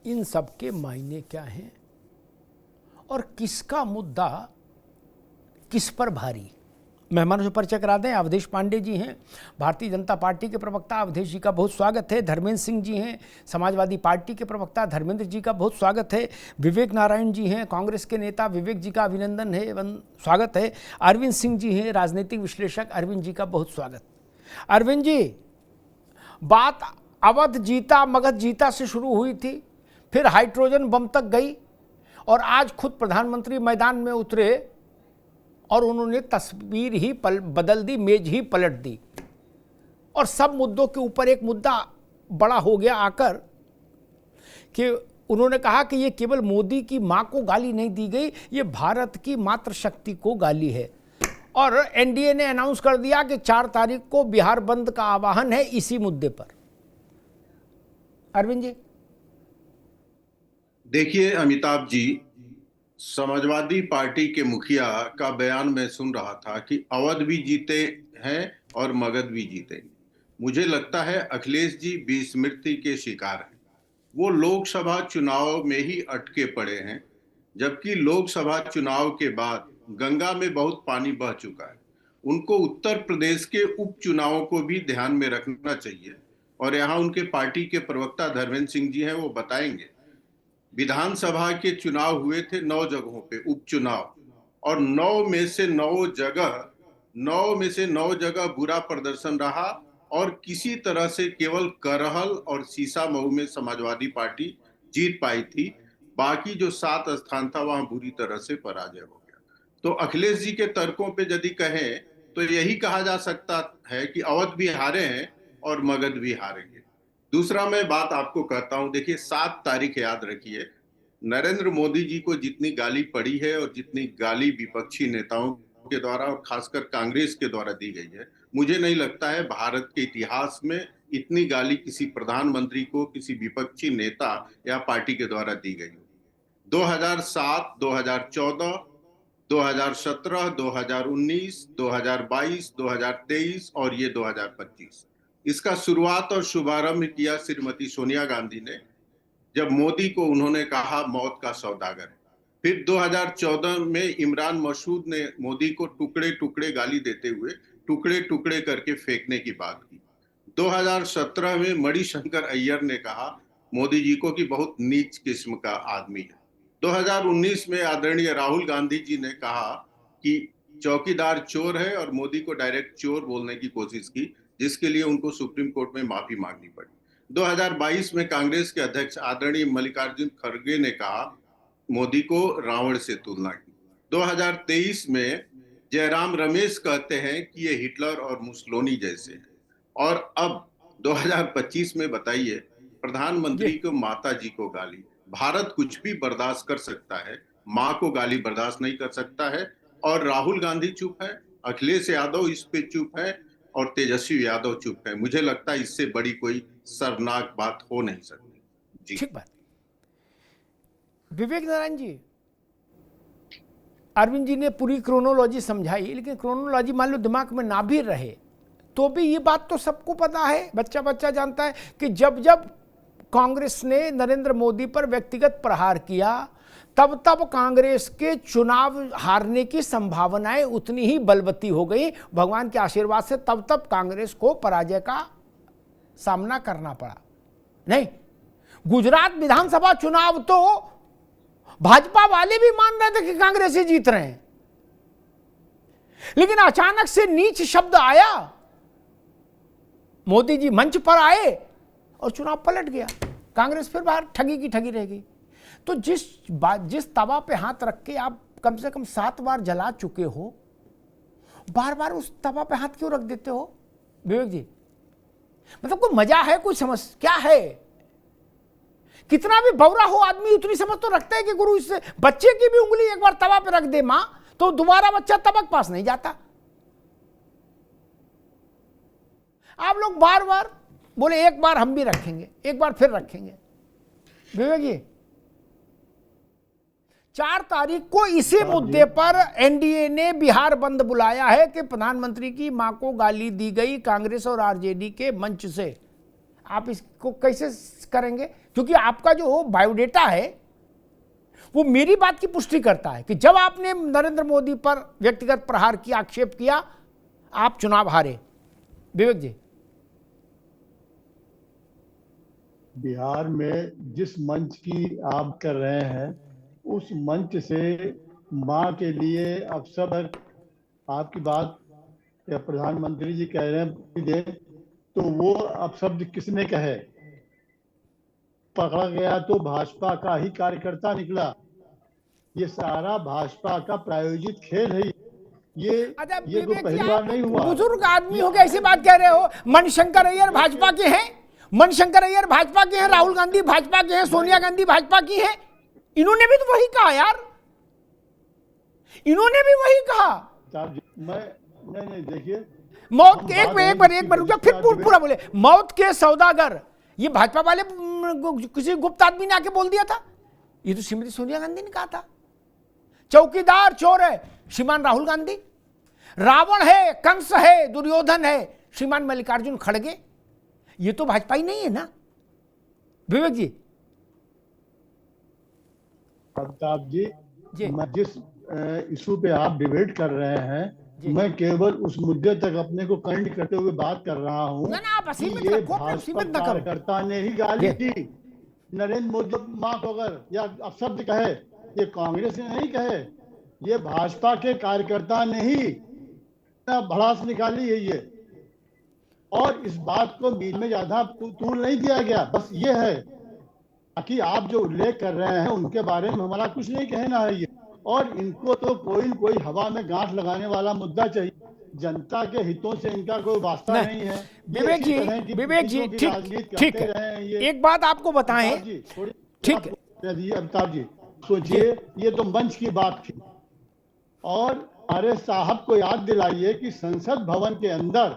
इन सब के मायने क्या हैं और किसका मुद्दा किस पर भारी। मेहमानों से परिचय करा दें। अवधेश पांडे जी हैं, भारतीय जनता पार्टी के प्रवक्ता, अवधेश जी का बहुत स्वागत है। धर्मेंद्र सिंह जी हैं, समाजवादी पार्टी के प्रवक्ता, धर्मेंद्र जी का बहुत स्वागत है। विवेक नारायण जी हैं, कांग्रेस के नेता, विवेक जी का अभिनंदन है, स्वागत है। अरविंद सिंह जी हैं, राजनीतिक विश्लेषक, अरविंद जी का बहुत स्वागत। अरविंद जी, बात अवध जीता मगध जीता से शुरू हुई थी, फिर हाइड्रोजन बम तक गई और आज खुद प्रधानमंत्री मैदान में उतरे और उन्होंने तस्वीर ही बदल दी, मेज ही पलट दी और सब मुद्दों के ऊपर एक मुद्दा बड़ा हो गया आकर कि उन्होंने कहा कि ये केवल मोदी की मां को गाली नहीं दी गई, ये भारत की मातृशक्ति को गाली है। और एनडीए ने अनाउंस कर दिया कि 4 तारीख को बिहार बंद का आह्वान है इसी मुद्दे पर। अरविंद जी, देखिए अमिताभ जी, समाजवादी पार्टी के मुखिया का बयान मैं सुन रहा था कि अवध भी जीते हैं और मगध भी जीतेंगे। मुझे लगता है अखिलेश जी विस्मृति के शिकार हैं। वो लोकसभा चुनाव में ही अटके पड़े हैं, जबकि लोकसभा चुनाव के बाद गंगा में बहुत पानी बह चुका है। उनको उत्तर प्रदेश के उपचुनावों को भी ध्यान में रखना चाहिए और यहाँ उनके पार्टी के प्रवक्ता धर्मेंद्र सिंह जी हैं, वो बताएंगे। विधानसभा के चुनाव हुए थे 9 जगहों पे उपचुनाव और 9 में से 9 जगह बुरा प्रदर्शन रहा और किसी तरह से केवल करहल और सीसामऊ में समाजवादी पार्टी जीत पाई थी। बाकी जो 7 स्थान था वहां बुरी तरह से पराजय हो गया। तो अखिलेश जी के तर्कों पे यदि कहें तो यही कहा जा सकता है कि अवध भी हारे हैं और मगध भी हारेंगे। दूसरा मैं बात आपको कहता हूं, देखिए 7 तारीख याद रखिए। नरेंद्र मोदी जी को जितनी गाली पड़ी है और जितनी गाली विपक्षी नेताओं के द्वारा और खासकर कांग्रेस के द्वारा दी गई है, मुझे नहीं लगता है भारत के इतिहास में इतनी गाली किसी प्रधानमंत्री को किसी विपक्षी नेता या पार्टी के द्वारा दी गई हो। 2007, 2014, 2017, 2019, 2022, 2023 और ये 2025, इसका शुरुआत और शुभारंभ किया श्रीमती सोनिया गांधी ने, जब मोदी को उन्होंने कहा मौत का सौदागर है। फिर 2014 में इमरान मसूद ने मोदी को टुकड़े टुकड़े गाली देते हुए टुकड़े टुकड़े करके फेंकने की बात की। 2017 में मणिशंकर अय्यर ने कहा मोदी जी को कि बहुत नीच किस्म का आदमी है। 2019 में आदरणीय राहुल गांधी जी ने कहा कि चौकीदार चोर है और मोदी को डायरेक्ट चोर बोलने की कोशिश की, जिसके लिए उनको सुप्रीम कोर्ट में माफी मांगनी पड़ी। 2022 में कांग्रेस के अध्यक्ष आदरणीय मल्लिकार्जुन खड़गे ने कहा मोदी को रावण से तुलना की। 2023 में जयराम रमेश कहते हैं कि ये हिटलर और मुसोलिनी जैसे हैं। और अब 2025 में बताइए, प्रधानमंत्री को माता जी को गाली। भारत कुछ भी बर्दाश्त कर सकता है, माँ को गाली बर्दाश्त नहीं कर सकता है। और राहुल गांधी चुप है, अखिलेश यादव इस पे चुप है और तेजस्वी यादव चुप है। मुझे लगता है इससे बड़ी कोई शर्मनाक बात हो नहीं सकती। जी ठीक बात। विवेक नारायण जी, अरविंद जी ने पूरी क्रोनोलॉजी समझाई, लेकिन क्रोनोलॉजी मान लो दिमाग में ना भी रहे तो भी ये बात तो सबको पता है, बच्चा बच्चा जानता है कि जब जब कांग्रेस ने नरेंद्र मोदी पर व्यक्तिगत प्रहार किया तब तब कांग्रेस के चुनाव हारने की संभावनाएं उतनी ही बलवती हो गई। भगवान के आशीर्वाद से तब तब कांग्रेस को पराजय का सामना करना पड़ा। नहीं, गुजरात विधानसभा चुनाव तो भाजपा वाले भी मान रहे थे कि कांग्रेस ही जीत रहे हैं, लेकिन अचानक से नीच शब्द आया, मोदी जी मंच पर आए और चुनाव पलट गया। कांग्रेस फिर बाहर ठगी की ठगी रह गई। तो जिस तवा पे हाथ रख के आप कम से कम 7 बार जला चुके हो, बार बार उस तवा पे हाथ क्यों रख देते हो विवेक जी? मतलब कोई मजा है, कोई समझ क्या है? कितना भी बौरा हो आदमी उतनी समझ तो रखता है कि गुरु इससे बच्चे की भी उंगली एक बार तवा पे रख दे मां तो दोबारा बच्चा तबक पास नहीं जाता। आप लोग बार बार बोले एक बार हम भी रखेंगे, एक बार फिर रखेंगे। विवेक जी, 4 तारीख को इसी मुद्दे पर एनडीए ने बिहार बंद बुलाया है कि प्रधानमंत्री की मां को गाली दी गई कांग्रेस और आरजेडी के मंच से। आप इसको कैसे करेंगे? क्योंकि आपका जो बायोडेटा है वो मेरी बात की पुष्टि करता है कि जब आपने नरेंद्र मोदी पर व्यक्तिगत प्रहार किया, आक्षेप किया, आप चुनाव हारे। विवेक जी, बिहार में जिस मंच की आप कर रहे हैं उस मंच से मां के लिए अब सब आपकी बात या प्रधानमंत्री जी कह रहे हैं दे, तो वो अब शब्द किसने कहे? पकड़ा गया तो भाजपा का ही कार्यकर्ता निकला। ये सारा भाजपा का प्रायोजित खेल है। ये कोई पहली बार नहीं हुआ। बुजुर्ग आदमी हो गए ऐसी बात कह रहे हो। मनशंकर अय्यर भाजपा के हैं, मनशंकर अय्यर भाजपा के हैं, राहुल गांधी भाजपा के हैं, सोनिया गांधी भाजपा की हैं। इन्होंने भी तो वही कहा यार, इन्होंने भी वही कहा। मैं नहीं देखिए, मौत के एक बार रुक जाओ, फिर पूरा बोले। मौत के सौदागर, ये भाजपा वाले किसी गुप्त आदमी ने आके बोल दिया था? ये तो श्रीमती सोनिया गांधी ने कहा था। चौकीदार चोर है श्रीमान राहुल गांधी, रावण है, कंस है, दुर्योधन है श्रीमान मल्लिकार्जुन खड़गे। ये तो भाजपा ही नहीं है ना विवेक जी? अमिताभ जी, मैं जिस इशू पे आप डिबेट कर रहे हैं, मैं केवल उस मुद्दे तक अपने को कनेक्ट करते हुए बात कर रहा हूँ। ये भाजपा कार्यकर्ता ने ही गाली दी नरेंद्र मोदी मां को, अगर या अपशब्द कहे, ये कांग्रेस ने नहीं कहे, ये भाजपा के कार्यकर्ता ने ही भड़ास निकाली है ये। और इस बात को बीच में ज्यादा तूल नहीं दिया गया। बस ये है कि आप जो उल्लेख कर रहे हैं उनके बारे में हमारा कुछ नहीं कहना है ये। और इनको तो कोई हवा में गांठ लगाने वाला मुद्दा चाहिए। जनता के हितों से इनका कोई वास्ता नहीं है। विवेक जी ठीक है, एक बात आपको बताएं। ठीक है अमिताभ जी, सोचिए, ये तो मंच की बात थी। और अरे साहब को याद दिलाइए कि संसद भवन के अंदर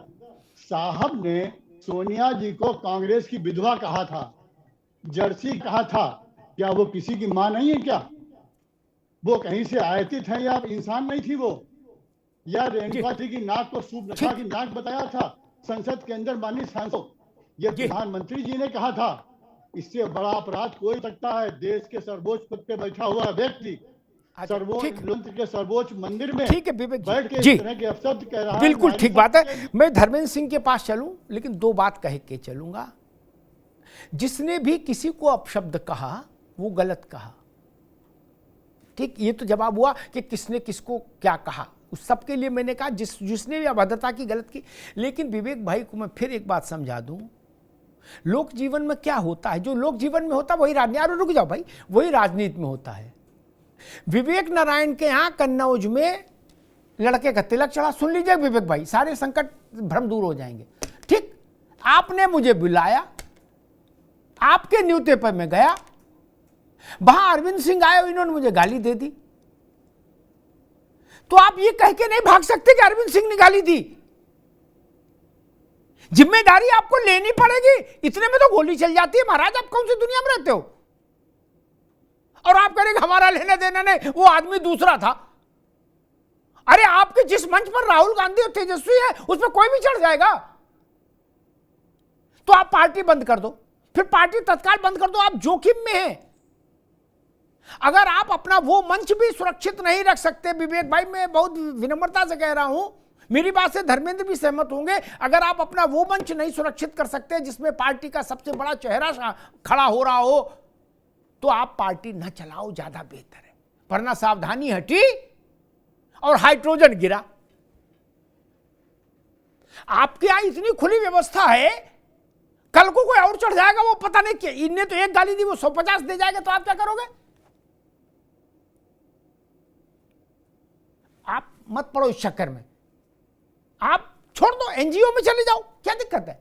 साहब ने सोनिया जी को कांग्रेस की विधवा कहा था, जर्सी कहा था। क्या वो किसी की मां नहीं है क्या? वो कहीं से आयातित है या इंसान नहीं थी वो? या रेणुका जी की नाक को सूप की नाक बताया था संसद के अंदर माननीय सांसद? ये प्रधानमंत्री जी ने कहा था। इससे बड़ा अपराध कोई सकता है? देश के सर्वोच्च पद पे बैठा हुआ व्यक्ति के सर्वोच्च मंदिर में ठीक है विवेक बैठ के जी, इस तरह के अपशब्द कह रहा है। बिल्कुल ठीक बात है। मैं धर्मेंद्र सिंह के पास चलूं, लेकिन दो बात कह के चलूंगा। जिसने भी किसी को अपशब्द कहा वो गलत कहा। ठीक, ये तो जवाब हुआ कि किसने किसको क्या कहा। उस सब के लिए मैंने कहा जिसने भी अभद्रता की, गलत की। लेकिन विवेक भाई को मैं फिर एक बात समझा दूं, लोक जीवन में क्या होता है, जो लोक जीवन में होता है वही राजनीति, रुक जाओ भाई, वही राजनीति में होता है। विवेक नारायण के यहां कन्नौज में लड़के का तिलक चढ़ा। सुन लीजिए विवेक भाई, सारे संकट भ्रम दूर हो जाएंगे। ठीक, आपने मुझे बुलाया, आपके न्योते पर मैं गया, वहां अरविंद सिंह आए, इन्होंने मुझे गाली दे दी। तो आप ये कह के नहीं भाग सकते कि अरविंद सिंह ने गाली दी। जिम्मेदारी आपको लेनी पड़ेगी। इतने में तो गोली चल जाती है महाराज, आप कौन सी दुनिया में रहते हो? और आप कह रहे हमारा लेना देना नहीं, वो आदमी दूसरा था। अरे आपके जिस मंच पर राहुल गांधी और तेजस्वी है उस पर कोई भी चढ़ जाएगा तो आप पार्टी बंद कर दो, फिर पार्टी तत्काल बंद कर दो। आप जोखिम में हैं। अगर आप अपना वो मंच भी सुरक्षित नहीं रख सकते, विवेक भाई मैं बहुत विनम्रता से कह रहा हूं, मेरी बात से धर्मेंद्र भी सहमत होंगे, अगर आप अपना वो मंच नहीं सुरक्षित कर सकते जिसमें पार्टी का सबसे बड़ा चेहरा खड़ा हो रहा हो, तो आप पार्टी न चलाओ, ज्यादा बेहतर है। वरना सावधानी हटी और हाइड्रोजन गिरा। आपके यहां इतनी खुली व्यवस्था है, कल को कोई और चढ़ जाएगा, वो पता नहीं क्या, इनने तो एक गाली दी वो 150 दे जाएगा, तो आप क्या करोगे? आप मत पड़ो इस चक्कर में, आप छोड़ दो, एनजीओ में चले जाओ, क्या दिक्कत है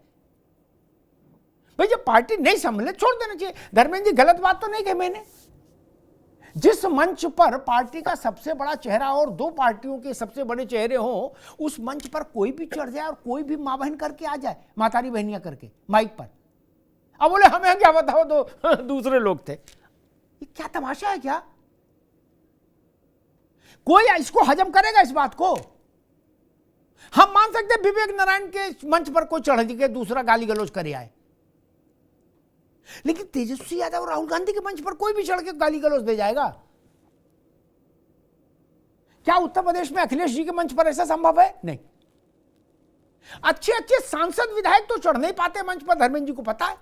भाई? जब पार्टी नहीं संभले छोड़ देना चाहिए। धर्मेंद्र जी गलत बात तो नहीं कही मैंने। जिस मंच पर पार्टी का सबसे बड़ा चेहरा और दो पार्टियों के सबसे बड़े चेहरे हो, उस मंच पर कोई भी चढ़ जाए और कोई भी मां बहन करके आ जाए, मातारी बहनियां करके माइक पर, अब बोले हमें क्या बताओ, तो दूसरे लोग थे। ये क्या तमाशा है क्या? कोई इसको हजम करेगा इस बात को? हम मान सकते विवेक नारायण के मंच पर कोई चढ़ के दूसरा गाली गलौज करे आए, लेकिन तेजस्वी यादव और राहुल गांधी के मंच पर कोई भी चढ़ के गाली गलौज दे जाएगा। क्या उत्तर प्रदेश में अखिलेश जी के मंच पर ऐसा संभव है? नहीं। अच्छे अच्छे सांसद विधायक तो चढ़ नहीं पाते मंच पर, धर्मेंद्र जी को पता है।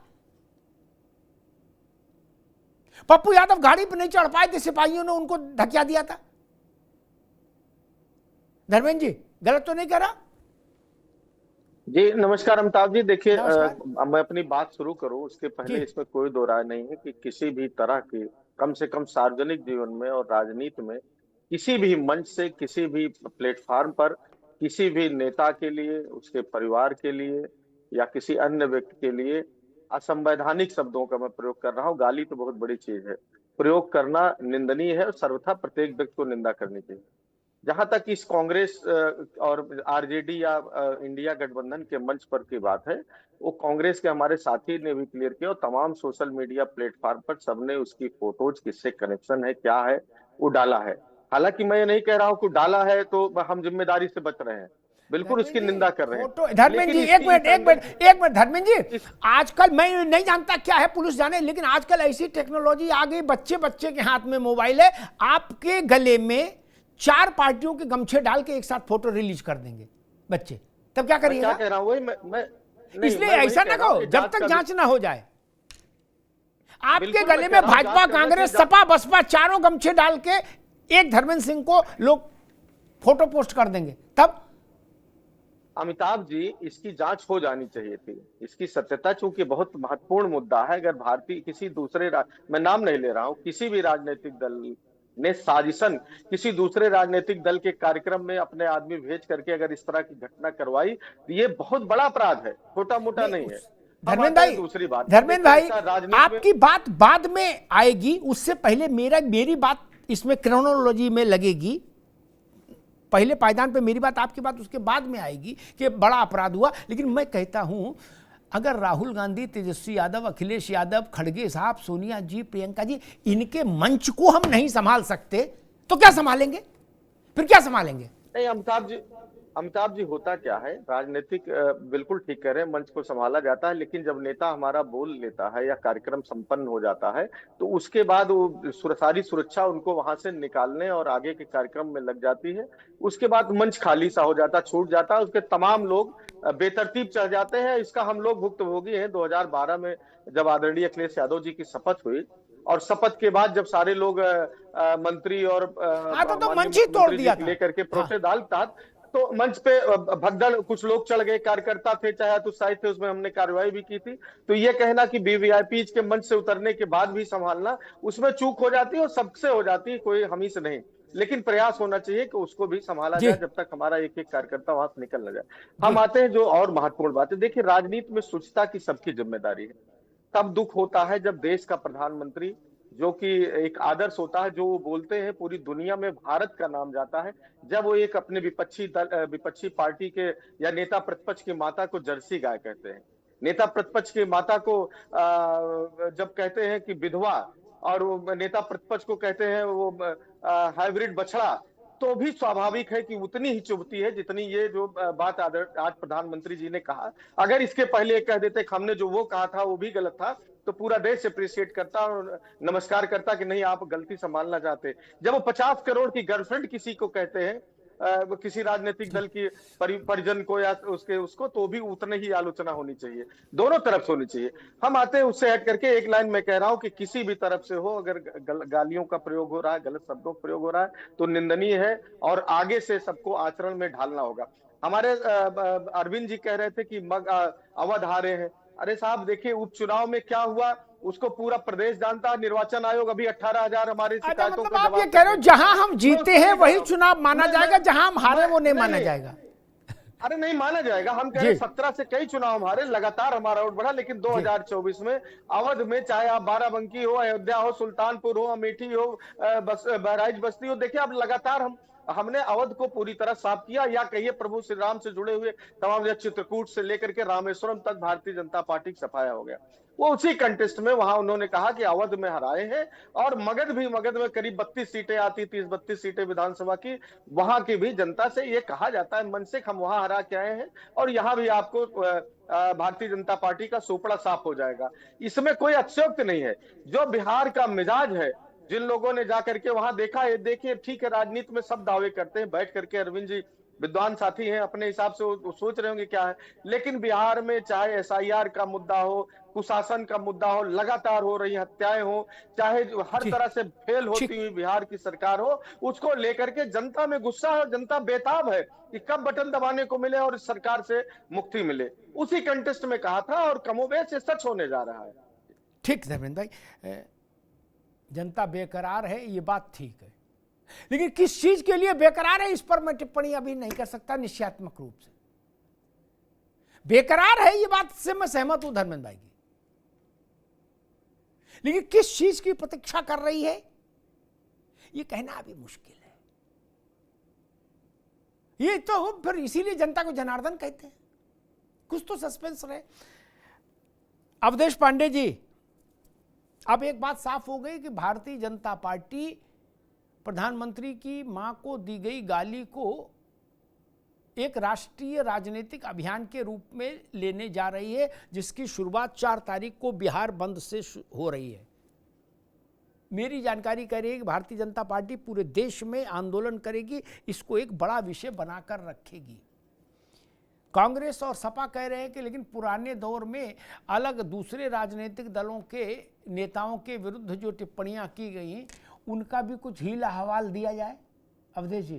पप्पू यादव गाड़ी पर नहीं चढ़ पाए थे, सिपाहियों ने उनको धकिया दिया था। धर्मेंद्र जी गलत तो नहीं कह रहा? जी नमस्कार अमिताभ जी। देखिए मैं अपनी बात शुरू करूं उसके पहले इसमें कोई दो राय नहीं है कि किसी भी तरह के, कम से कम सार्वजनिक जीवन में और राजनीति में, किसी भी मंच से, किसी भी प्लेटफॉर्म पर, किसी भी नेता के लिए, उसके परिवार के लिए या किसी अन्य व्यक्ति के लिए असंवैधानिक शब्दों का मैं प्रयोग कर रहा हूं। गाली तो बहुत बड़ी चीज है, प्रयोग करना निंदनीय है और सर्वथा प्रत्येक व्यक्ति को निंदा करनी चाहिए। जहां तक इस कांग्रेस और आरजेडी या इंडिया गठबंधन के मंच पर की बात है, वो कांग्रेस के हमारे साथी ने भी क्लियर किया और तमाम सोशल मीडिया प्लेटफॉर्म पर सबने उसकी फोटोज, किससे कनेक्शन है, क्या है, वो डाला है। हालांकि मैं ये नहीं कह रहा हूं कि डाला है तो हम जिम्मेदारी से बच रहे हैं, बिल्कुल उसकी निंदा कर रहे हैं। धर्मेंद्र जी एक मिनट धर्मेंद्र जी, आजकल मैं नहीं जानता क्या है, पुलिस जाने, लेकिन आजकल ऐसी टेक्नोलॉजी आ गई, बच्चे के हाथ में मोबाइल है, आपके गले में 4 पार्टियों के गमछे डाल के एक साथ फोटो रिलीज कर देंगे बच्चे, तब क्या करिएगा? क्या कह रहा हूं वही मैं इसलिए ऐसा ना कहो जब तक जांच ना हो जाए। आपके गले में भाजपा, कांग्रेस, सपा, बसपा चारों गमछे डाल के एक धर्मेंद्र सिंह को लोग फोटो पोस्ट कर देंगे, तब? अमिताभ जी इसकी जांच हो जानी चाहिए थी, इसकी सत्यता, चूंकि बहुत महत्वपूर्ण मुद्दा है। अगर भारतीय किसी दूसरे मैं नाम नहीं ले रहा हूं, किसी भी राजनीतिक दल ने साजिशन किसी दूसरे राजनीतिक दल के कार्यक्रम में अपने आदमी भेज करके अगर इस तरह की घटना करवाई तो ये बहुत बड़ा अपराध है, छोटा मोटा नहीं है। धर्मेंद्र भाई, दूसरी बात, धर्मेंद्र भाई आपकी बात बाद में आएगी, उससे पहले मेरी बात इसमें क्रोनोलॉजी में लगेगी। पहले पायदान पे मेरी बात, आपकी बात उसके बाद में आएगी कि बड़ा अपराध हुआ। लेकिन मैं कहता हूं अगर राहुल गांधी, तेजस्वी यादव, अखिलेश यादव, खड़गे साहब, सोनिया जी, प्रियंका जी, इनके मंच को हम नहीं संभाल सकते तो क्या संभालेंगे? फिर क्या संभालेंगे? नहीं अमिताभ जी होता क्या है, राजनीतिक बिल्कुल ठीक कह रहे हैं, मंच को संभाला जाता है, लेकिन जब नेता हमारा बोल लेता है या कार्यक्रम संपन्न हो जाता है तो उसके बाद वो सारी सुरक्षा उनको वहां से निकालने और आगे के कार्यक्रम में लग जाती है। उसके बाद मंच खाली सा हो जाता, छूट जाता है, उसके तमाम लोग बेतरतीब चढ़ जाते हैं। इसका हम लोग भुक्तभोगी हैं। 2012 में जब आदरणीय अखिलेश यादव जी की शपथ हुई और शपथ के बाद जब सारे लोग मंत्री और तो मंच ही तोड़ दिया लेकर के प्रोटेस्ट डालता तो मंच पे भगदड़ कुछ लोग चढ़ गए, कार्यकर्ता थे, चाहे हतोत्साहित थे, उसमें हमने कार्रवाई भी की थी। तो ये कहना कि वीवीआईपी के मंच से उतरने के बाद भी संभालना, उसमें चूक हो जाती है और सबसे हो जाती है, कोई हम ही से नहीं। लेकिन प्रयास होना चाहिए कि उसको भी संभाला जाए जब तक हमारा एक एक कार्यकर्ता वहां से निकल न जाए। हम आते हैं जो और महत्वपूर्ण बात है। देखिए राजनीति में शुचिता की सबकी जिम्मेदारी है। तब दुख होता है जब देश का प्रधानमंत्री, जो कि एक आदर्श होता है, जो वो बोलते हैं पूरी दुनिया में भारत का नाम जाता है, जब वो एक अपने विपक्षी पार्टी के या नेता प्रतिपक्ष की माता को जर्सी गाय कहते हैं, नेता प्रतिपक्ष की माता को जब कहते हैं कि विधवा, और वो नेता प्रतिपक्ष को कहते हैं वो हाइब्रिड बछड़ा, तो भी स्वाभाविक है कि उतनी ही चुभती है जितनी ये जो बात आज प्रधानमंत्री जी ने कहा। अगर इसके पहले कह देते कि हमने जो वो कहा था वो भी गलत था तो पूरा देश अप्रिशिएट करता और नमस्कार करता कि नहीं आप गलती संभालना चाहते। जब वो 50 करोड़ की गर्लफ्रेंड किसी को कहते हैं, किसी राजनीतिक दल की परिजन को या उसको, तो भी उतने ही आलोचना होनी चाहिए, दोनों तरफ से होनी चाहिए। हम आते हैं उससे हट करके एक लाइन में कह रहा हूं कि किसी भी तरफ से हो, अगर गालियों का प्रयोग हो रहा है, गलत शब्दों का प्रयोग हो रहा है तो निंदनीय है और आगे से सबको आचरण में ढालना होगा। हमारे अरविंद जी कह रहे थे कि अवध हारे हैं। अरे साहब देखिए उपचुनाव में क्या हुआ उसको पूरा प्रदेश जानता है। निर्वाचन आयोग अभी 18,000 हमारे शिकायतों का जवाब, आप ये कह रहे हो जहां हम जीते हैं वही चुनाव माना जाएगा, जहां हम हारे वो नहीं माना जाएगा? अरे नहीं माना जाएगा। हम कह रहे 17 से कई चुनाव हमारे, लगातार हमारा वोट बढ़ा, लेकिन 2024 में अवध में चाहे आप बाराबंकी हो, अयोध्या हो, सुल्तानपुर हो, अमेठी हो, बहराइच बस्ती हो, देखिए अब लगातार हम हमने अवध को पूरी तरह साफ किया, या कहिए प्रभु श्री राम से जुड़े हुए तमाम चित्रकूट से लेकर के रामेश्वरम तक भारतीय जनता पार्टी का सफाया हो गया। वो उसी कंटेस्ट में वहां उन्होंने कहा कि अवध में हराए हैं, और मगध में करीब 32 सीटें आती, 30-32 सीटें विधानसभा की, वहां की भी जनता से ये कहा जाता है मन से हम वहां हरा के आए हैं, और यहाँ भी आपको भारतीय जनता पार्टी का सोपड़ा साफ हो जाएगा। इसमें कोई अतिशयोक्ति नहीं है। जो बिहार का मिजाज है, जिन लोगों ने जाकर के वहां देखा है, देखिए ठीक है, राजनीति में सब दावे करते हैं, बैठ करके अरविंद जी विद्वान साथी हैं, अपने हिसाब से वो सोच रहे होंगे क्या है, लेकिन बिहार में चाहे एसआईआर का मुद्दा हो, कुशासन का मुद्दा हो, लगातार हो रही हत्याएं हो, चाहे हर तरह से फेल होती हुई बिहार की सरकार हो, उसको लेकर के जनता में गुस्सा है, जनता बेताब है कि कब बटन दबाने को मिले और इस सरकार से मुक्ति मिले। उसी कंटेस्ट में कहा था, और कमोबेश ये सच होने जा रहा है। ठीक धर्मेंद्र भाई, जनता बेकरार है, ये बात ठीक है, लेकिन किस चीज के लिए बेकरार है इस पर मैं टिप्पणी अभी नहीं कर सकता निश्चयात्मक रूप से। बेकरार है, ये बात से मैं सहमत हूं धर्मेंद्र भाई की, लेकिन किस चीज की प्रतीक्षा कर रही है ये कहना अभी मुश्किल है। ये तो फिर इसीलिए जनता को जनार्दन कहते हैं, कुछ तो सस्पेंस रहे। अवधेश पांडे जी, अब एक बात साफ हो गई कि भारतीय जनता पार्टी प्रधानमंत्री की मां को दी गई गाली को एक राष्ट्रीय राजनीतिक अभियान के रूप में लेने जा रही है, जिसकी शुरुआत 4 तारीख को बिहार बंद से हो रही है। मेरी जानकारी कह रही है कि भारतीय जनता पार्टी पूरे देश में आंदोलन करेगी, इसको एक बड़ा विषय बनाकर रखेगी। कांग्रेस और सपा कह रहे हैं कि लेकिन पुराने दौर में अलग दूसरे राजनीतिक दलों के नेताओं के विरुद्ध जो टिप्पणियां की गई उनका भी कुछ हीला हवाल दिया जाए। अवधेश जी,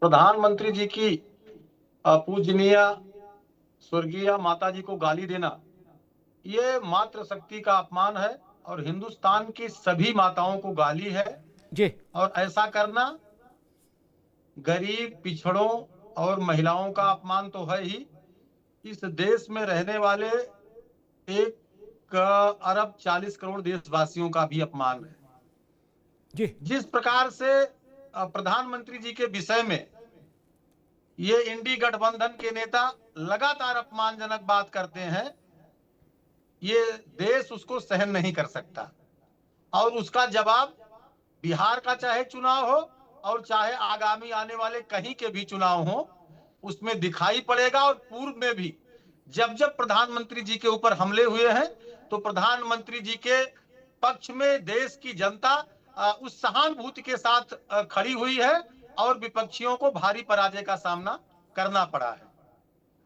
प्रधानमंत्री जी की पूजनीय स्वर्गीय माता जी को गाली देना ये मातृशक्ति का अपमान है, और हिंदुस्तान की सभी माताओं को गाली है जी। और ऐसा करना गरीब, पिछड़ों और महिलाओं का अपमान तो है ही, इस देश में रहने वाले 1 अरब 40 करोड़ देशवासियों का भी अपमान है जी। जिस प्रकार से प्रधानमंत्री जी के विषय में ये इंडी गठबंधन के नेता लगातार अपमानजनक बात करते हैं, ये देश उसको सहन नहीं कर सकता, और उसका जवाब बिहार का चाहे चुनाव हो और चाहे आगामी आने वाले कहीं के भी चुनाव हो, उसमें दिखाई पड़ेगा। और पूर्व में भी जब जब प्रधानमंत्री जी के ऊपर हमले हुए हैं तो प्रधानमंत्री जी के पक्ष में देश की जनता उस सहानुभूति के साथ खड़ी हुई है, और विपक्षियों को भारी पराजय का सामना करना पड़ा है।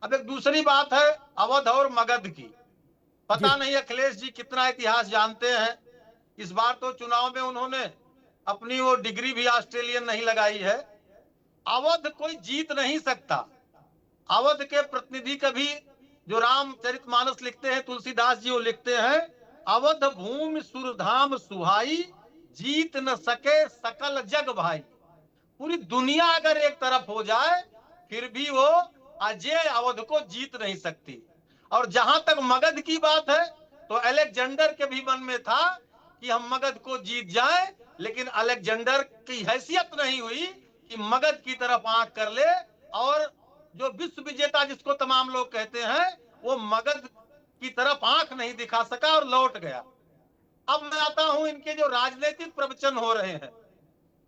अब एक दूसरी बात है अवध और मगध की। पता नहीं अखिलेश जी कितना इतिहास जानते हैं। इस बार तो चुनाव में उन्होंने अपनी वो डिग्री भी ऑस्ट्रेलियन नहीं लगाई है। अवध कोई जीत नहीं सकता। अवध के प्रतिनिधि कभी जो रामचरितमानस लिखते हैं, तुलसीदास जी वो लिखते हैं, अवध भूमि सुरधाम सुहाई, जीत न सके सकल जग भाई। पूरी दुनिया अगर एक तरफ हो जाए फिर भी वो अजय अवध को जीत नहीं सकती। और जहां तक मगध की बात है तो अलेक्जेंडर के भी मन में था कि हम मगध को जीत जाएं, लेकिन अलेक्जेंडर की हैसियत नहीं हुई कि मगध की तरफ आंख कर ले, और जो विश्व विजेता जिसको तमाम लोग कहते हैं वो मगध की तरफ आंख नहीं दिखा सका और लौट गया। अब मैं आता हूं इनके जो राजनीतिक प्रवचन हो रहे हैं।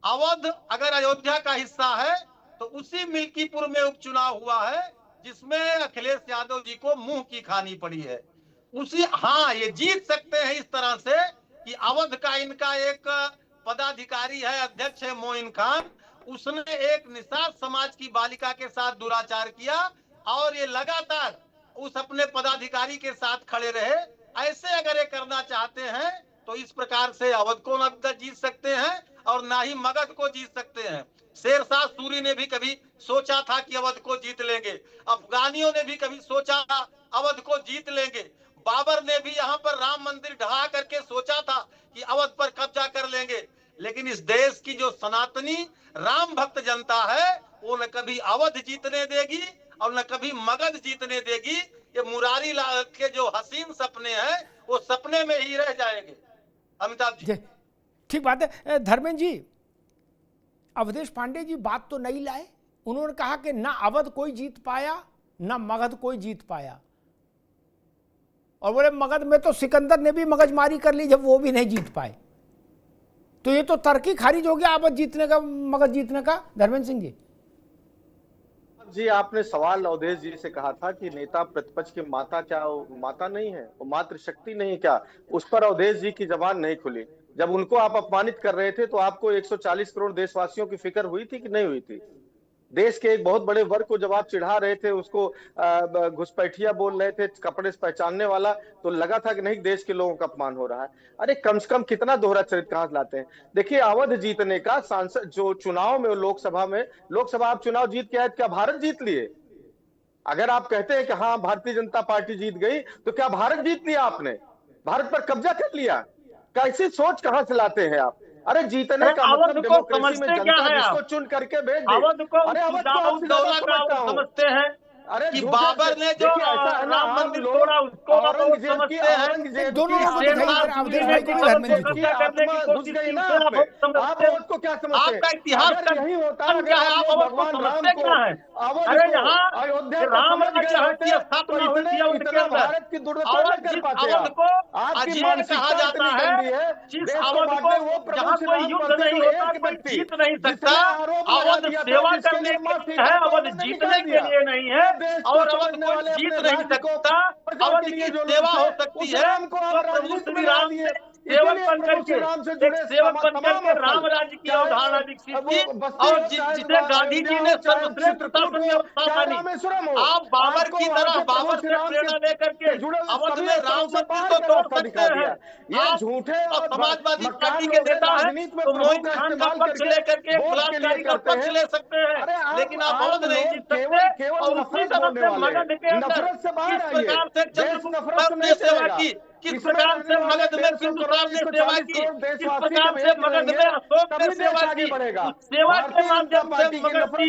अवध अगर अयोध्या का हिस्सा है तो उसी मिल्कीपुर में उपचुनाव हुआ है जिसमें अखिलेश यादव जी को मुंह की खानी पड़ी है। उसी ये जीत सकते हैं इस तरह से कि अवध का इनका एक पदाधिकारी है, अध्यक्ष है मोइन खान, उसने एक निषाद समाज की बालिका के साथ दुराचार किया और ये लगातार उस अपने पदाधिकारी के साथ खड़े रहे। ऐसे अगर ये करना चाहते हैं तो इस प्रकार से अवध को न जीत सकते हैं और ना ही मगध को जीत सकते हैं। शेरशाह सूरी ने भी कभी सोचा था कि अवध को जीत लेंगे, अफगानियों ने भी कभी सोचा था अवध को जीत लेंगे, बाबर ने भी यहाँ पर राम मंदिर ढहा करके सोचा था कि अवध पर कब्जा कर लेंगे। लेकिन इस देश की जो सनातनी राम भक्त जनता है वो न कभी अवध जीतने देगी और न कभी मगध जीतने देगी। ये मुरारी लाल के जो हसीन सपने हैं वो सपने में ही रह जाएंगे। अमिताभ जी, ठीक बात है। धर्मेंद्र जी, अवधेश पांडे जी बात तो नहीं लाए। उन्होंने कहा कि ना अवध कोई जीत पाया ना मगध कोई जीत पाया, और बोले मगध में तो सिकंदर ने भी मगजमारी कर ली जब वो भी नहीं जीत पाए। तो ये तो तर्क ही खारिज हो गया अवध जीतने का, मगध जीतने का। धर्मेंद्र सिंह जी जी, आपने सवाल अवधेश जी से कहा था कि नेता प्रतिपक्ष की माता क्या वो माता नहीं है, वो मातृशक्ति नहीं है क्या? उस पर अवधेश जी की जबान नहीं खुली। जब उनको आप अपमानित कर रहे थे तो आपको 140 करोड़ देशवासियों की फिक्र हुई थी कि नहीं हुई थी? देश के एक बहुत बड़े वर्ग को जब आप चिढ़ा रहे थे, उसको घुसपैठिया बोल रहे थे, कपड़े से पहचानने वाला, तो लगा था कि नहीं देश के लोगों का अपमान हो रहा है। अरे कम से कम कितना दोहरा चरित्र कहां से लाते हैं? देखिए, अवध जीतने का सांसद जो चुनाव में लोकसभा आप चुनाव जीत के आए, क्या भारत जीत लिए? अगर आप कहते हैं कि हाँ भारतीय जनता पार्टी जीत गई, तो क्या भारत जीत लिया आपने? भारत पर कब्जा कर लिया? कैसी सोच कहां से लाते हैं आप? अरे जीतने का मतलब डेमोक्रेसी में जनता जिसको चुन करके भेज दे। अरे अवध को समझते हैं अरे कि बाबर ने जो राम मंदिर तोड़ा उसको समझते हैं। दोनों आप अवध को क्या समझते हैं? आपका इतिहास यही होता है, क्या है? आप अवध को समझते क्या है? अरे यहाँ अयोध्या राम राज्य की स्थापना हुई थी उनके अंदर। भारत की जिस अवध को अजेय कहा जाता है, जिस अवध को जहाँ कोई युद्ध नहीं होता, कोई जीत नहीं सकता, अवध सेवा करने के लिए है, अवध जीतने के लिए नहीं है। और अवध कोई जीत नहीं सकता, अवध की सेवा हो सकती है। तो प्रभु श्री राम ने सेवक बनकर के राम राज्य की अवधारणा विकसित की, और जिसे गांधी जी ने सर्वश्रेष्ठ शासन व्यवस्था मानी। आप बाबर की तरह, बाबर से प्रेरणा लेकर के अवध में राम मंदिर को तोड़ सकते हैं। आप समाजवादी पार्टी के नेता हैं तो मोइन खान का पक्ष लेकर के बलात्कारी का पक्ष ले सकते हैं, लेकिन आप अवध नहीं जीत सकते। और उसी तरह से मगध के अंदर किस प्रकार से चंद्रगुप्त ने सेवा की, किस प्रकार से मगध में सिंधुराम ने सेवा की, किस प्रकार से मगध में अशोक ने सेवा की, उस सेवा के माध्यम से मगध की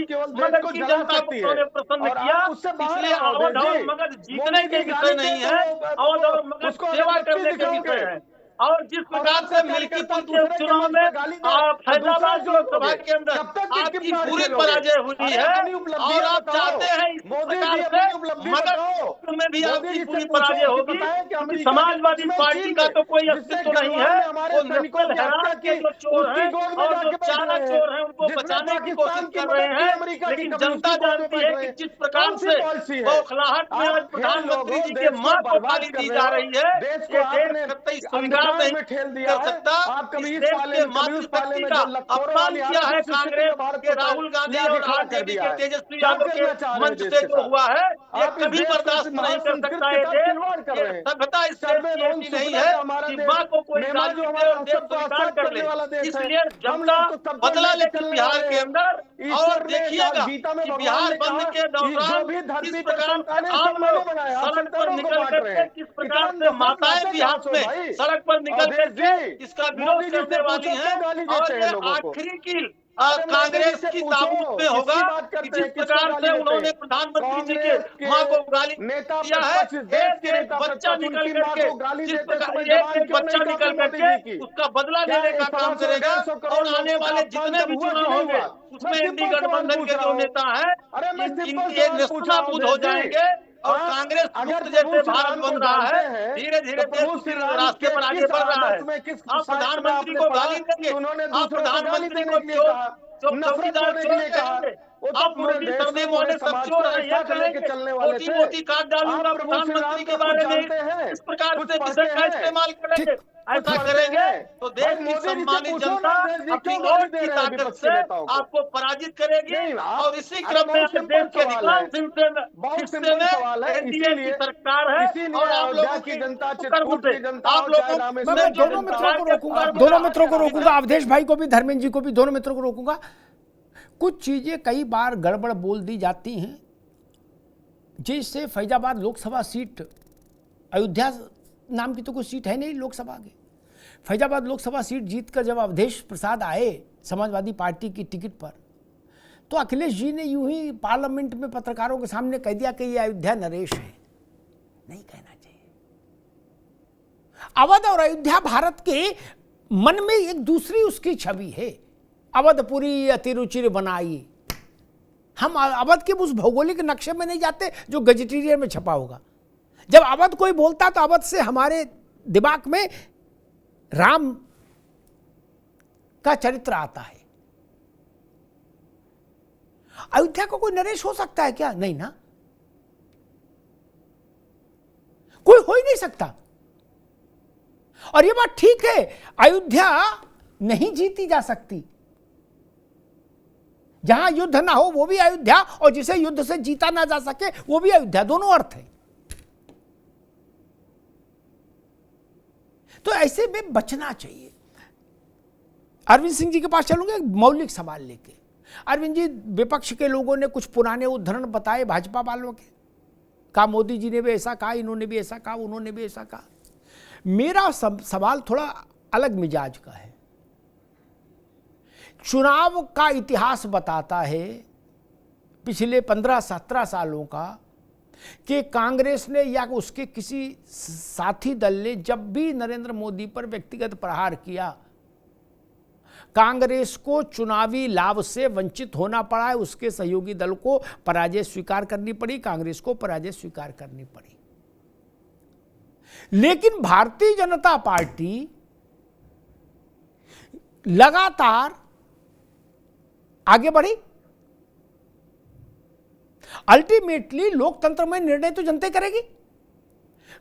जनता को उन्होंने प्रसन्न किया। इसलिए अवध और मगध जीतने के विषय नहीं है, अवध और मगध सेवा करने के विषय है। और जिस प्रकार से मिल्कीपुर के उपचुनाव में फैजाबाद लोकसभा के अंदर आपकी पूरी पराजय हुई है, और आप चाहते हैं इस प्रकार से मगध में भी आपकी पूरी पराजय होगी, क्योंकि समाजवादी पार्टी का तो कोई अस्तित्व नहीं है। वो नक्सल हैरान के जो चोर हैं और जो चारा चोर हैं उनको बचाने की कोशिश कर रहे हैं, लेकिन जनता जानती है कि जिस प्रकार से बौखलाहट में आज प्रधानमंत्री जी के मां को गाली दी जा रही है, ये देश कतई स्वीकार नहीं कर सकता। इस देश के मातृशक्ति का अपमान किया है कांग्रेस के राहुल गांधी और आरजेडी के तेजस्वी यादव के मंच से जो हुआ है, ये कभी बर्दाश्त नहीं कर सकता। ये देश सभ्यता इस देश की ऐसी नहीं है कि मां को कोई गाली दे और देश स्वीकार कर ले। इसलिए जनता बदला लेती बिहार के अंदर। और देखिएगा कि बिहार बंद के दौरान किस प्रकार आम लोग सड़क पर निकल करके, किस प्रकार से माताएं बिहार में सड़क पर निकल करके इसका विरोध करने वाली है। और ये आखिरी कील कांग्रेस की ताबूत में होगा कि जिस प्रकार से उन्होंने प्रधानमंत्री जी के मां को गाली दिया है। एक बच्चा निकल करके, जिस प्रकार एक बच्चा निकल करके उसका बदला लेने का काम करेगा। और आने वाले जितने भी चुनाव होंगे उसमें इंडी गठबंधन के जो नेता है ये नेस्तनाबूद हो जाएंगे। और कांग्रेस मुक्त जैसे भारत बन रहा है, धीरे धीरे देश उसी रास्ते पर आगे बढ़ रहा है। आप प्रधानमंत्री को गाली देंगे, आप प्रधानमंत्री को जो चौकीदार चोर कहेंगे, आप मोदी सर्वने सब चोर है यह कहेंगे, मोटी मोटी काट डालूंगा प्रधानमंत्री के बारे में, इस प्रकार से विषय का इस्तेमाल करेंगे। ऐसा करेंगे तो देश की सम्मानित जनता अपनी वोट की ताकत से आपको पराजित करेगी। और इसी क्रम में देश के अधिकांश हिस्से में एनडीए की सरकार है। और आप लोगों की जनता आप लोगों मैं दोनों मित्रों को रोकूंगा, अवधेश भाई को भी, धर्मेंद्र जी को भी, दोनों मित्रों को रोकूंगा। कुछ चीजें कई बार गड़बड़ बोल दी जाती हैं, जैसे फैजाबाद लोकसभा सीट, अयोध्या नाम की तो कोई सीट है नहीं लोकसभा की। फैजाबाद लोकसभा सीट जीतकर जब अवधेश प्रसाद आए समाजवादी पार्टी की टिकट पर, तो अखिलेश जी ने यूं ही पार्लियामेंट में पत्रकारों के सामने कह दिया कि ये अयोध्या नरेश है। नहीं कहना चाहिए। अवध और अयोध्या भारत के मन में एक दूसरी उसकी छवि है, अवधपुरी अतिरुचिर बनाई। हम अवध के उस भौगोलिक नक्शे में नहीं जाते जो गजेटियन में छपा होगा। जब अवध कोई बोलता तो अवध से हमारे दिमाग में राम का चरित्र आता है। अयोध्या को कोई नरेश हो सकता है क्या? नहीं ना, कोई हो ही नहीं सकता। और ये बात ठीक है, अयोध्या नहीं जीती जा सकती। जहां युद्ध ना हो वो भी अयोध्या, और जिसे युद्ध से जीता ना जा सके वो भी अयोध्या, दोनों अर्थ है। तो ऐसे में बचना चाहिए। अरविंद सिंह जी के पास चलूंगा एक मौलिक सवाल लेके। अरविंद जी, विपक्ष के लोगों ने कुछ पुराने उद्धरण बताए भाजपा वालों के, कहा मोदी जी ने भी ऐसा कहा, इन्होंने भी ऐसा कहा, उन्होंने भी ऐसा कहा। मेरा सवाल थोड़ा अलग मिजाज का है। चुनाव का इतिहास बताता है पिछले 15-17 सालों का कि कांग्रेस ने या उसके किसी साथी दल ने जब भी नरेंद्र मोदी पर व्यक्तिगत प्रहार किया, कांग्रेस को चुनावी लाभ से वंचित होना पड़ा है। उसके सहयोगी दल को पराजय स्वीकार करनी पड़ी, कांग्रेस को पराजय स्वीकार करनी पड़ी। लेकिन भारतीय जनता पार्टी लगातार आगे बढ़ी। अल्टीमेटली लोकतंत्र में निर्णय तो जनता करेगी।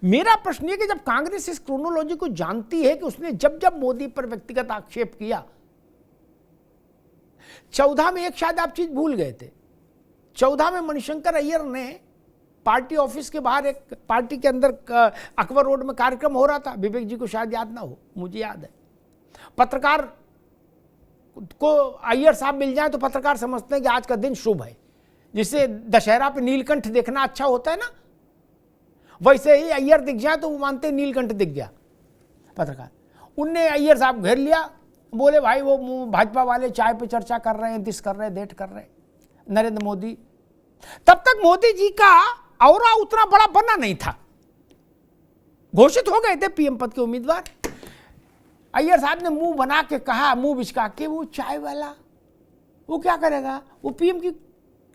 मेरा प्रश्न यह कि जब कांग्रेस इस क्रोनोलॉजी को जानती है कि उसने जब जब मोदी पर व्यक्तिगत आक्षेप किया, 14 में एक शायद आप चीज भूल गए थे, 14 में मणिशंकर अय्यर ने पार्टी ऑफिस के बाहर एक पार्टी के अंदर अकबर रोड में कार्यक्रम हो रहा था, विवेक जी को शायद याद ना हो, मुझे याद है। पत्रकार को अय्यर साहब मिल जाए तो पत्रकार समझते हैं कि आज का दिन शुभ है। जिससे दशहरा पे नीलकंठ देखना अच्छा होता है ना, वैसे ही अय्यर दिख जाए तो वो मानते हैं नीलकंठ दिख गया। पत्रकार उनने अय्यर साहब घेर लिया, बोले भाई वो भाजपा वाले चाय पे चर्चा कर रहे हैं, दिस कर रहे हैं, देट कर रहे हैं, नरेंद्र मोदी। तब तक मोदी जी का औरा उतना बड़ा बना नहीं था, घोषित हो गए थे पीएम पद के उम्मीदवार। अय्यर साहब ने मुंह बना के कहा, मुंह बिचका के, वो चाय वाला वो क्या करेगा, वो पीएम के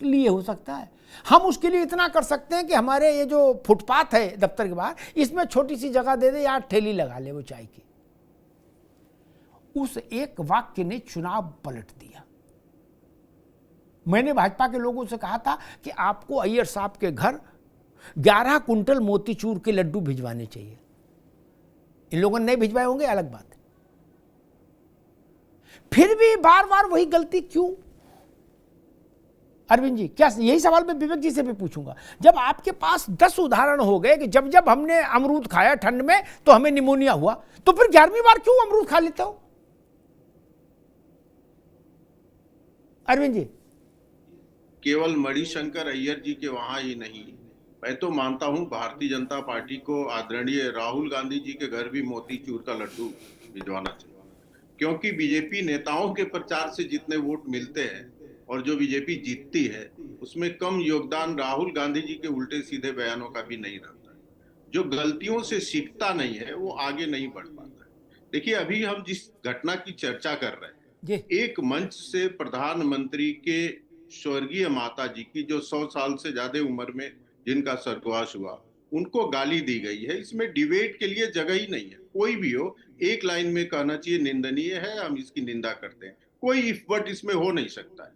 लिए हो सकता है। हम उसके लिए इतना कर सकते हैं कि हमारे ये जो फुटपाथ है दफ्तर के बाहर, इसमें छोटी सी जगह दे दे, यार ठेली लगा ले वो चाय की। उस एक वाक्य ने चुनाव पलट दिया। मैंने भाजपा के लोगों से कहा था कि आपको अय्यर साहब के घर 11 कुंटल मोतीचूर के लड्डू भिजवाने चाहिए। इन लोगों ने नहीं भिजवाए होंगे, अलग बात है। फिर भी बार बार वही गलती क्यों? अरविंद जी, क्या यही सवाल मैं विवेक जी से भी पूछूंगा। जब आपके पास 10 उदाहरण हो गए कि जब जब हमने अमरूद खाया ठंड में तो हमें निमोनिया हुआ, तो फिर 11वीं बार क्यों अमरूद खा लेते हो? अरविंद जी, केवल मणिशंकर अय्यर जी के वहां ही नहीं, मैं तो मानता हूं भारतीय जनता पार्टी को आदरणीय राहुल गांधी जी के घर भी मोतीचूर का लड्डू भिजवाना चाहिए। क्योंकि बीजेपी नेताओं के प्रचार से जितने वोट मिलते हैं और जो बीजेपी जीतती है, उसमें कम योगदान राहुल गांधी जी के उल्टे सीधे बयानों का भी नहीं रहता है। जो गलतियों से सीखता नहीं है वो आगे नहीं बढ़ पाता है। देखिए, अभी हम जिस घटना की चर्चा कर रहे हैं, एक मंच से प्रधानमंत्री के स्वर्गीय माता जी की, जो 100 साल से ज्यादा उम्र में जिनका स्वर्गवास हुआ, उनको गाली दी गई है। इसमें डिबेट के लिए जगह ही नहीं है। कोई भी हो, एक लाइन में कहना चाहिए निंदनीय है, हम इसकी निंदा करते हैं। कोई इफ बट इसमें हो नहीं सकता है।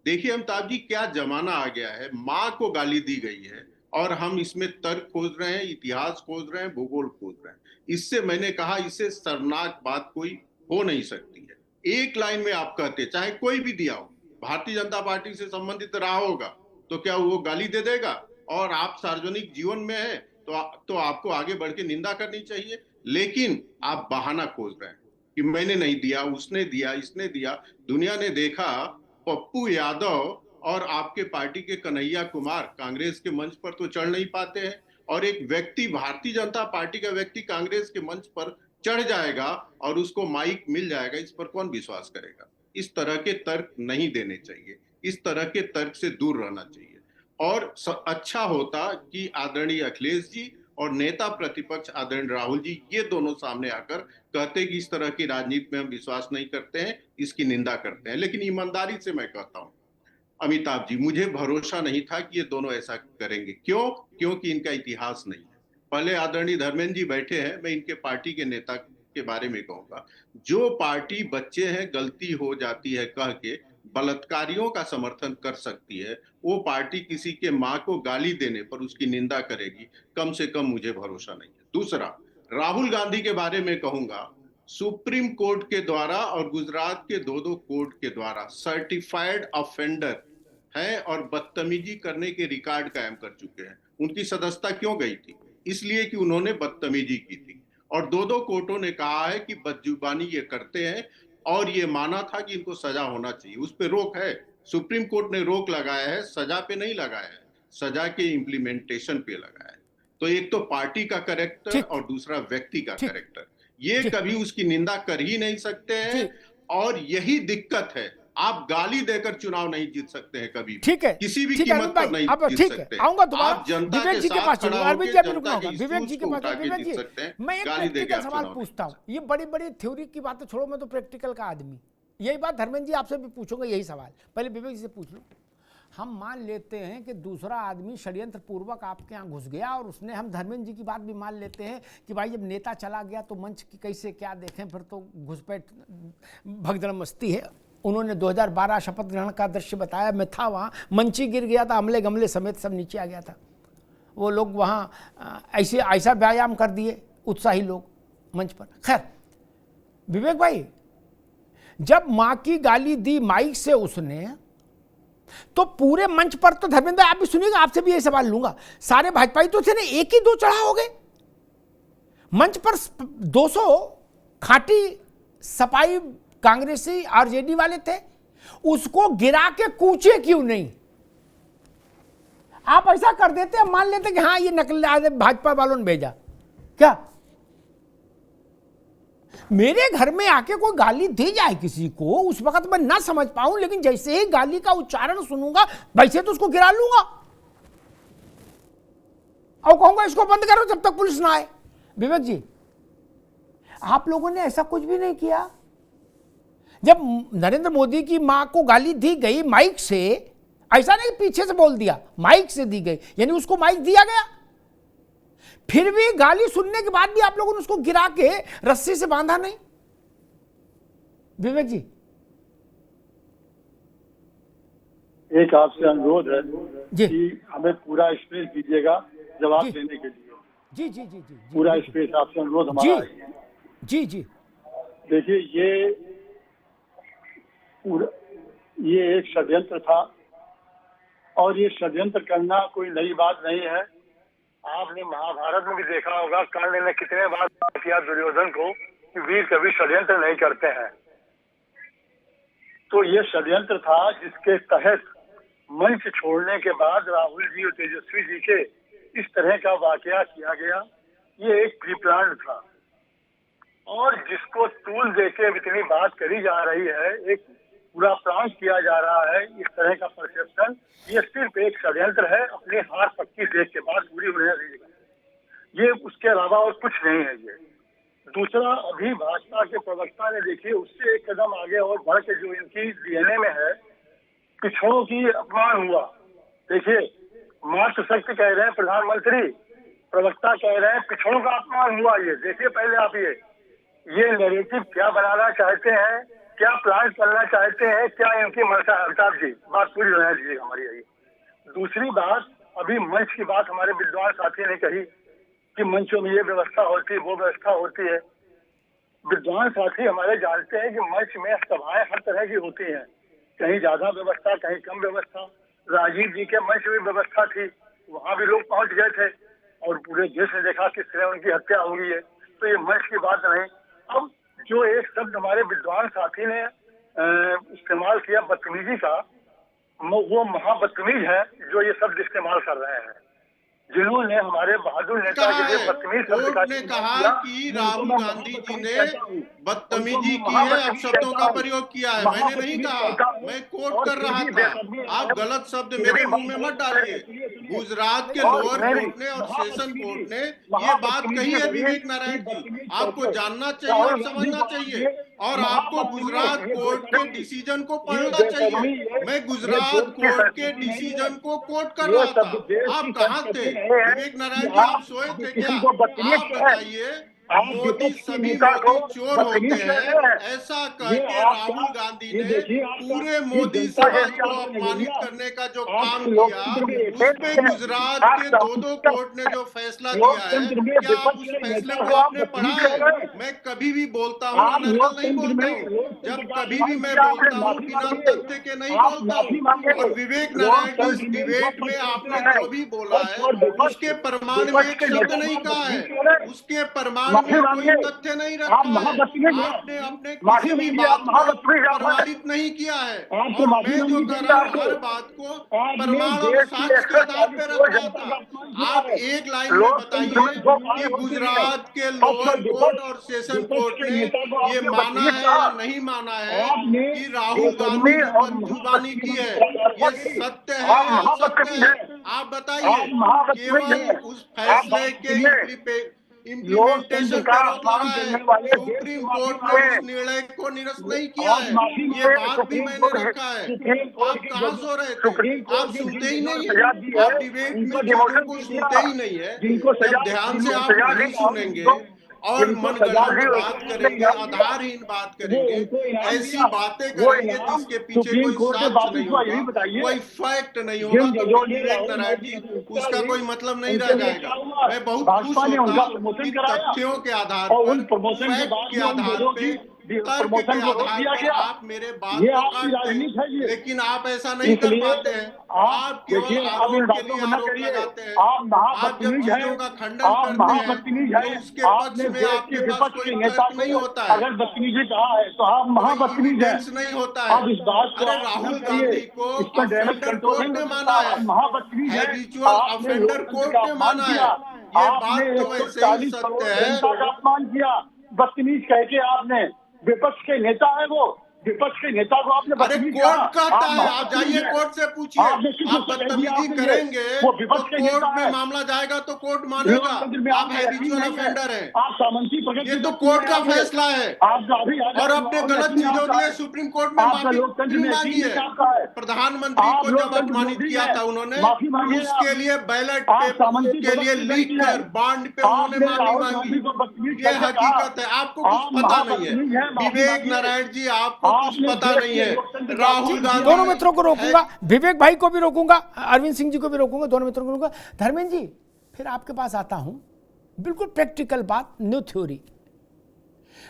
देखिए अमिताभ जी, क्या जमाना आ गया है, माँ को गाली दी गई है और हम इसमें तर्क खोज रहे हैं, इतिहास खोज रहे हैं, भूगोल खोज रहे हैं। इससे मैंने कहा, इससे शर्मनाक बात कोई हो नहीं सकती है। एक लाइन में आप कहते, चाहे कोई भी दिया हो, भारतीय जनता पार्टी से संबंधित रहा होगा, तो क्या वो गाली दे देगा? और आप सार्वजनिक जीवन में है तो आपको आगे बढ़ के निंदा करनी चाहिए। लेकिन आप बहाना खोज रहे हैं कि मैंने नहीं दिया, उसने दिया, इसने दिया। दुनिया ने देखा, पप्पू यादव और आपके पार्टी के कन्हैया कुमार कांग्रेस के मंच पर तो चढ़ नहीं पाते हैं, और एक व्यक्ति, भारतीय जनता पार्टी का व्यक्ति कांग्रेस के मंच पर चढ़ जाएगा और उसको माइक मिल जाएगा, इस पर कौन विश्वास करेगा? इस तरह के तर्क नहीं देने चाहिए, इस तरह के तर्क से दूर रहना चाहिए। और अच्छा होता कि आदरणीय अखिलेश जी और नेता प्रतिपक्ष आदरणीय राहुल जी, ये दोनों सामने आकर कहते कि इस तरह की राजनीति में हम विश्वास नहीं करते हैं, इसकी निंदा करते हैं। लेकिन ईमानदारी से मैं कहता हूं अमिताभ जी, मुझे भरोसा नहीं था कि ये दोनों ऐसा करेंगे। क्यों? क्योंकि इनका इतिहास नहीं है। पहले आदरणीय धर्मेंद्र जी बैठे हैं, मैं इनके पार्टी के नेता के बारे में कहूंगा, जो पार्टी बच्चे हैं गलती हो जाती है कह के बलात्कारियों का समर्थन कर सकती है, वो पार्टी किसी के मां को गाली देने पर उसकी निंदा करेगी, कम से कम मुझे भरोसा नहीं है। दूसरा, राहुल गांधी के बारे में कहूंगा, सुप्रीम कोर्ट के द्वारा और गुजरात के दो कोर्ट के द्वारा सर्टिफाइड ऑफेंडर है और बदतमीजी करने के रिकॉर्ड कायम कर चुके हैं। उनकी सदस्यता क्यों गई थी? इसलिए कि उन्होंने बदतमीजी की थी और दो कोर्टों ने कहा है कि बदजुबानी ये करते हैं और ये माना था कि इनको सजा होना चाहिए। उस पर रोक है, सुप्रीम कोर्ट ने रोक लगाया है, सजा पे नहीं लगाया है, सजा के इम्प्लीमेंटेशन पे लगाया है। तो एक तो पार्टी का कैरेक्टर और दूसरा व्यक्ति का कैरेक्टर, ये कभी उसकी निंदा कर ही नहीं सकते हैं और यही दिक्कत है। आप गाली देकर चुनाव नहीं जीत सकते हैं कभी भी, ठीक है, किसी भी कीमत पर नहीं जीत सकते। आऊंगा दोबारा आप जनता विवेक के जी के साथ पास खड़ा चलूंगा, होकर जनता की विवेक जी के पास। उठा के विवेक जीत सकते जी, हैं। मैं एक गाली देके प्रैक्टिकल आप सवाल चुनाव पूछता हूँ। ये बड़ी बड़ी थ्योरी की बातें छोड़ो, मैं तो प्रैक्टिकल का आदमी, यही बात धर्मेंद्र जी आपसे भी पूछूंगा, यही सवाल पहले विवेक जी से पूछ लो। हम मान लेते हैं कि दूसरा आदमी षड्यंत्र पूर्वक आपके यहाँ घुस गया और उसने, हम धर्मेंद्र जी की बात भी मान लेते हैं कि भाई जब नेता चला गया तो मंच की कैसे क्या देखें, फिर तो घुसपैठ भगदड़ मस्ती है। उन्होंने 2012 शपथ ग्रहण का दृश्य बताया, मैं था वहाँ, मंच ही गिर गया था, अमले गमले समेत सब नीचे आ गया था। वो लोग वहाँ ऐसा व्यायाम कर दिए उत्साही लोग मंच पर। खैर विवेक भाई, जब माँ की गाली दी माइक से उसने, तो पूरे मंच पर तो धर्मेंद्र आप भी सुनिएगा, आपसे भी यही सवाल लूंगा, सारे भाजपाई तो थे ना, एक ही दो चढ़ा हो गए मंच पर। 200 खाटी सपाई कांग्रेसी आरजेडी वाले थे, उसको गिरा के कूचे क्यों नहीं? आप ऐसा कर देते, मान लेते कि हाँ ये नकली भाजपा वालों ने भेजा क्या? मेरे घर में आके कोई गाली दे जाए किसी को, उस वक्त मैं ना समझ पाऊं, लेकिन जैसे ही गाली का उच्चारण सुनूंगा वैसे तो उसको गिरा लूंगा और कहूंगा इसको बंद करो जब तक पुलिस ना आए। विवेक जी, आप लोगों ने ऐसा कुछ भी नहीं किया। जब नरेंद्र मोदी की मां को गाली दी गई माइक से, ऐसा नहीं पीछे से बोल दिया, माइक से दी गई, यानी उसको माइक दिया गया, फिर भी गाली सुनने के बाद भी आप लोगों ने उसको गिरा के रस्सी से बांधा नहीं। विवेक जी, एक आपसे अनुरोध है कि हमें पूरा स्पेस दीजिएगा जवाब देने के लिए। जी जी जी जी, पूरा स्पेस आपसे अनुरोध हमारा। जी जी, देखिए ये एक षड्यंत्र था और ये षड्यंत्र करना कोई नई बात नहीं है। आपने महाभारत में भी देखा होगा, कर्ण ने कितने बार किया दुर्योधन को कि वीर कभी षड्यंत्र नहीं करते हैं। तो ये षड्यंत्र था जिसके तहत मंच छोड़ने के बाद राहुल जी और तेजस्वी जी के इस तरह का वाकया किया गया। ये एक प्री प्लान था और जिसको तूल देके इतनी बात करी जा रही है, एक पूरा प्लान किया जा रहा है, इस तरह का परसेप्शन, ये सिर्फ एक षड्यंत्र है। अपनी हार पक्की देख के बाद पूरी होने दीजिएगा, ये उसके अलावा और कुछ नहीं है। ये दूसरा, अभी भाजपा के प्रवक्ता ने देखिए उससे एक कदम आगे और बढ़ के जो इनकी डीएनए में है, पिछड़ों की अपमान हुआ। देखिए मातृशक्ति कह रहे हैं प्रधानमंत्री, प्रवक्ता कह रहे हैं पिछड़ों का अपमान हुआ। ये देखिए पहले आप ये नैरेटिव क्या बनाना चाहते हैं, क्या प्लान करना चाहते हैं, क्या इनकी मंशा। अमिताभ जी, बात पूरी होने दीजिए हमारी। यही दूसरी बात, अभी मंच की बात हमारे विद्वान साथी ने कही कि मंचों में ये व्यवस्था होती है, वो व्यवस्था होती है। विद्वान साथी हमारे जानते हैं कि मंच में सभाएं हर तरह की होती हैं, कहीं ज्यादा व्यवस्था, कहीं कम व्यवस्था। राजीव जी के मंच में व्यवस्था थी, वहां भी लोग पहुंच गए थे और पूरे देश ने देखा किस तरह उनकी हत्या हो गई है। तो ये मंच की बात नहीं। अब जो एक शब्द हमारे विद्वान साथी ने इस्तेमाल किया बदतमीजी का, वो महाबदतमीज है जो ये शब्द इस्तेमाल कर रहे हैं, जिन्होंने हमारे बहादुर नेता के बदतमीज कोर्ट ने कहा कि राहुल गांधी जी ने बदतमीजी की है, अब शब्दों का प्रयोग किया है। मैंने नहीं कहा, मैं कोट कर रहा था। आप गलत शब्द मेरे मुंह में मत डालिए। गुजरात के लोअर कोर्ट ने और सेशन कोर्ट ने ये बात कही है विवेक नारायण जी, आपको जानना चाहिए और समझना चाहिए, और आपको गुजरात कोर्ट के डिसीजन को पढ़ना चाहिए। मैं गुजरात कोर्ट के डिसीजन को कोट कर रहा था। आप कहाँ थे विवेक नारायण जी? आप सोए थे क्या? आप बताइए, मोदी सभी मोदी चोर होते हैं ऐसा कह के राहुल गांधी ने पूरे मोदी समाज को अपमानित करने का जो काम किया, उसपे गुजरात के दो कोर्ट ने जो फैसला दिया है, क्या आप उस फैसले को आपने पढ़ा है? मैं कभी भी बोलता हूँ, अनर्गल नहीं बोलता हूँ, जब कभी भी मैं बोलता हूँ बिना तथ्य के नहीं बोलता हूँ। और विवेक नारायण जी, इस डिबेट में आपने जो भी बोला है उसके प्रमाण में एक शब्द नहीं कहा है, उसके प्रमाण में कोई तथ्य नहीं रखा है। आपने अपने किसी भी बात को प्रमाणित नहीं किया है, और मैं जो कर रहा हूँ हर बात को प्रमाण और साक्ष्य के आधार पर रख रहा था। आप एक लाइन में बताइए कि गुजरात के लोअर कोर्ट और सेशन कोर्ट ने ये माना है या नहीं माना है कि राहुल गांधी ने बदजुबानी की है? ये सत्य है या असत्य है? आप बताइए। केवल उस फैसले के इम्प्लीमेंटेशन पर रोक लगा है, सुप्रीम कोर्ट ने उस निर्णय को निरस्त नहीं किया है, ये बात भी मैंने रखा है। आप कहाँ सो रहे थे? आप सुनते ही नहीं है, आप डिबेट में चीजों को सुनते ही नहीं है। जब ध्यान से आप नहीं सुनेंगे और मनगढ़ंत बात करेंगे, आधारहीन बात करेंगे, ऐसी बातें करेंगे जिसके पीछे कोई साक्ष्य नहीं होगा, कोई फैक्ट नहीं होगा, तो विवेक नारायण जी उसका कोई मतलब नहीं रह जाएगा। मैं बहुत खुश होता हूँ कि तथ्यों के आधार पर, फैक्ट के आधार पे, तर्क के आधार पर आप मेरे बात को काटते हैं, लेकिन आप ऐसा नहीं कर पाते हैं। आप केवल आरोप के लिए आरोप लगाते हैं। आप जब चीजों का खंडन करते हैं तो उसके पक्ष में आपके पास कोई तर्क नहीं होता है, अगर बदतमीजी कहा है तो आप महाबदतमीज हैं, नहीं होता है। अरे राहुल गांधी को ऑफेंडर कोर्ट ने माना है, हैबिचुअल ऑफेंडर कोर्ट ने माना है, ये बात तो वैसे ही सत्य है। अपमान किया, बदतमीज कह के आपने, विपक्ष के नेता है वो, विपक्ष के नेता को आपने अरे कोर्ट कहता है, आप जाइए कोर्ट से पूछिए। आप बदतमीजी करेंगे तो कोर्ट में मामला जाएगा तो कोर्ट मानेगा आप हैबिचुअल ऑफेंडर हैं। ये तो कोर्ट का फैसला है, और अपने गलत चीजों के लिए सुप्रीम कोर्ट में माफी मांगी है। प्रधानमंत्री को जब अपमानित किया था उन्होंने, उसके लिए बैलेट पेपर के लिए लिख कर बॉन्ड पे उन्होंने माफी मांगी। ये हकीकत है, आपको कुछ पता नहीं है विवेक नारायण जी, आपको कुछ पता नहीं है। राहुल गांधी, दोनों मित्रों को रोकूंगा, विवेक भाई को भी रोकूंगा, अरविंद सिंह जी को भी रोकूंगा, दोनों मित्रों को रोकूंगा। धर्मेंद्र जी, फिर आपके पास आता हूं, बिल्कुल प्रैक्टिकल बात, न्यू थ्योरी।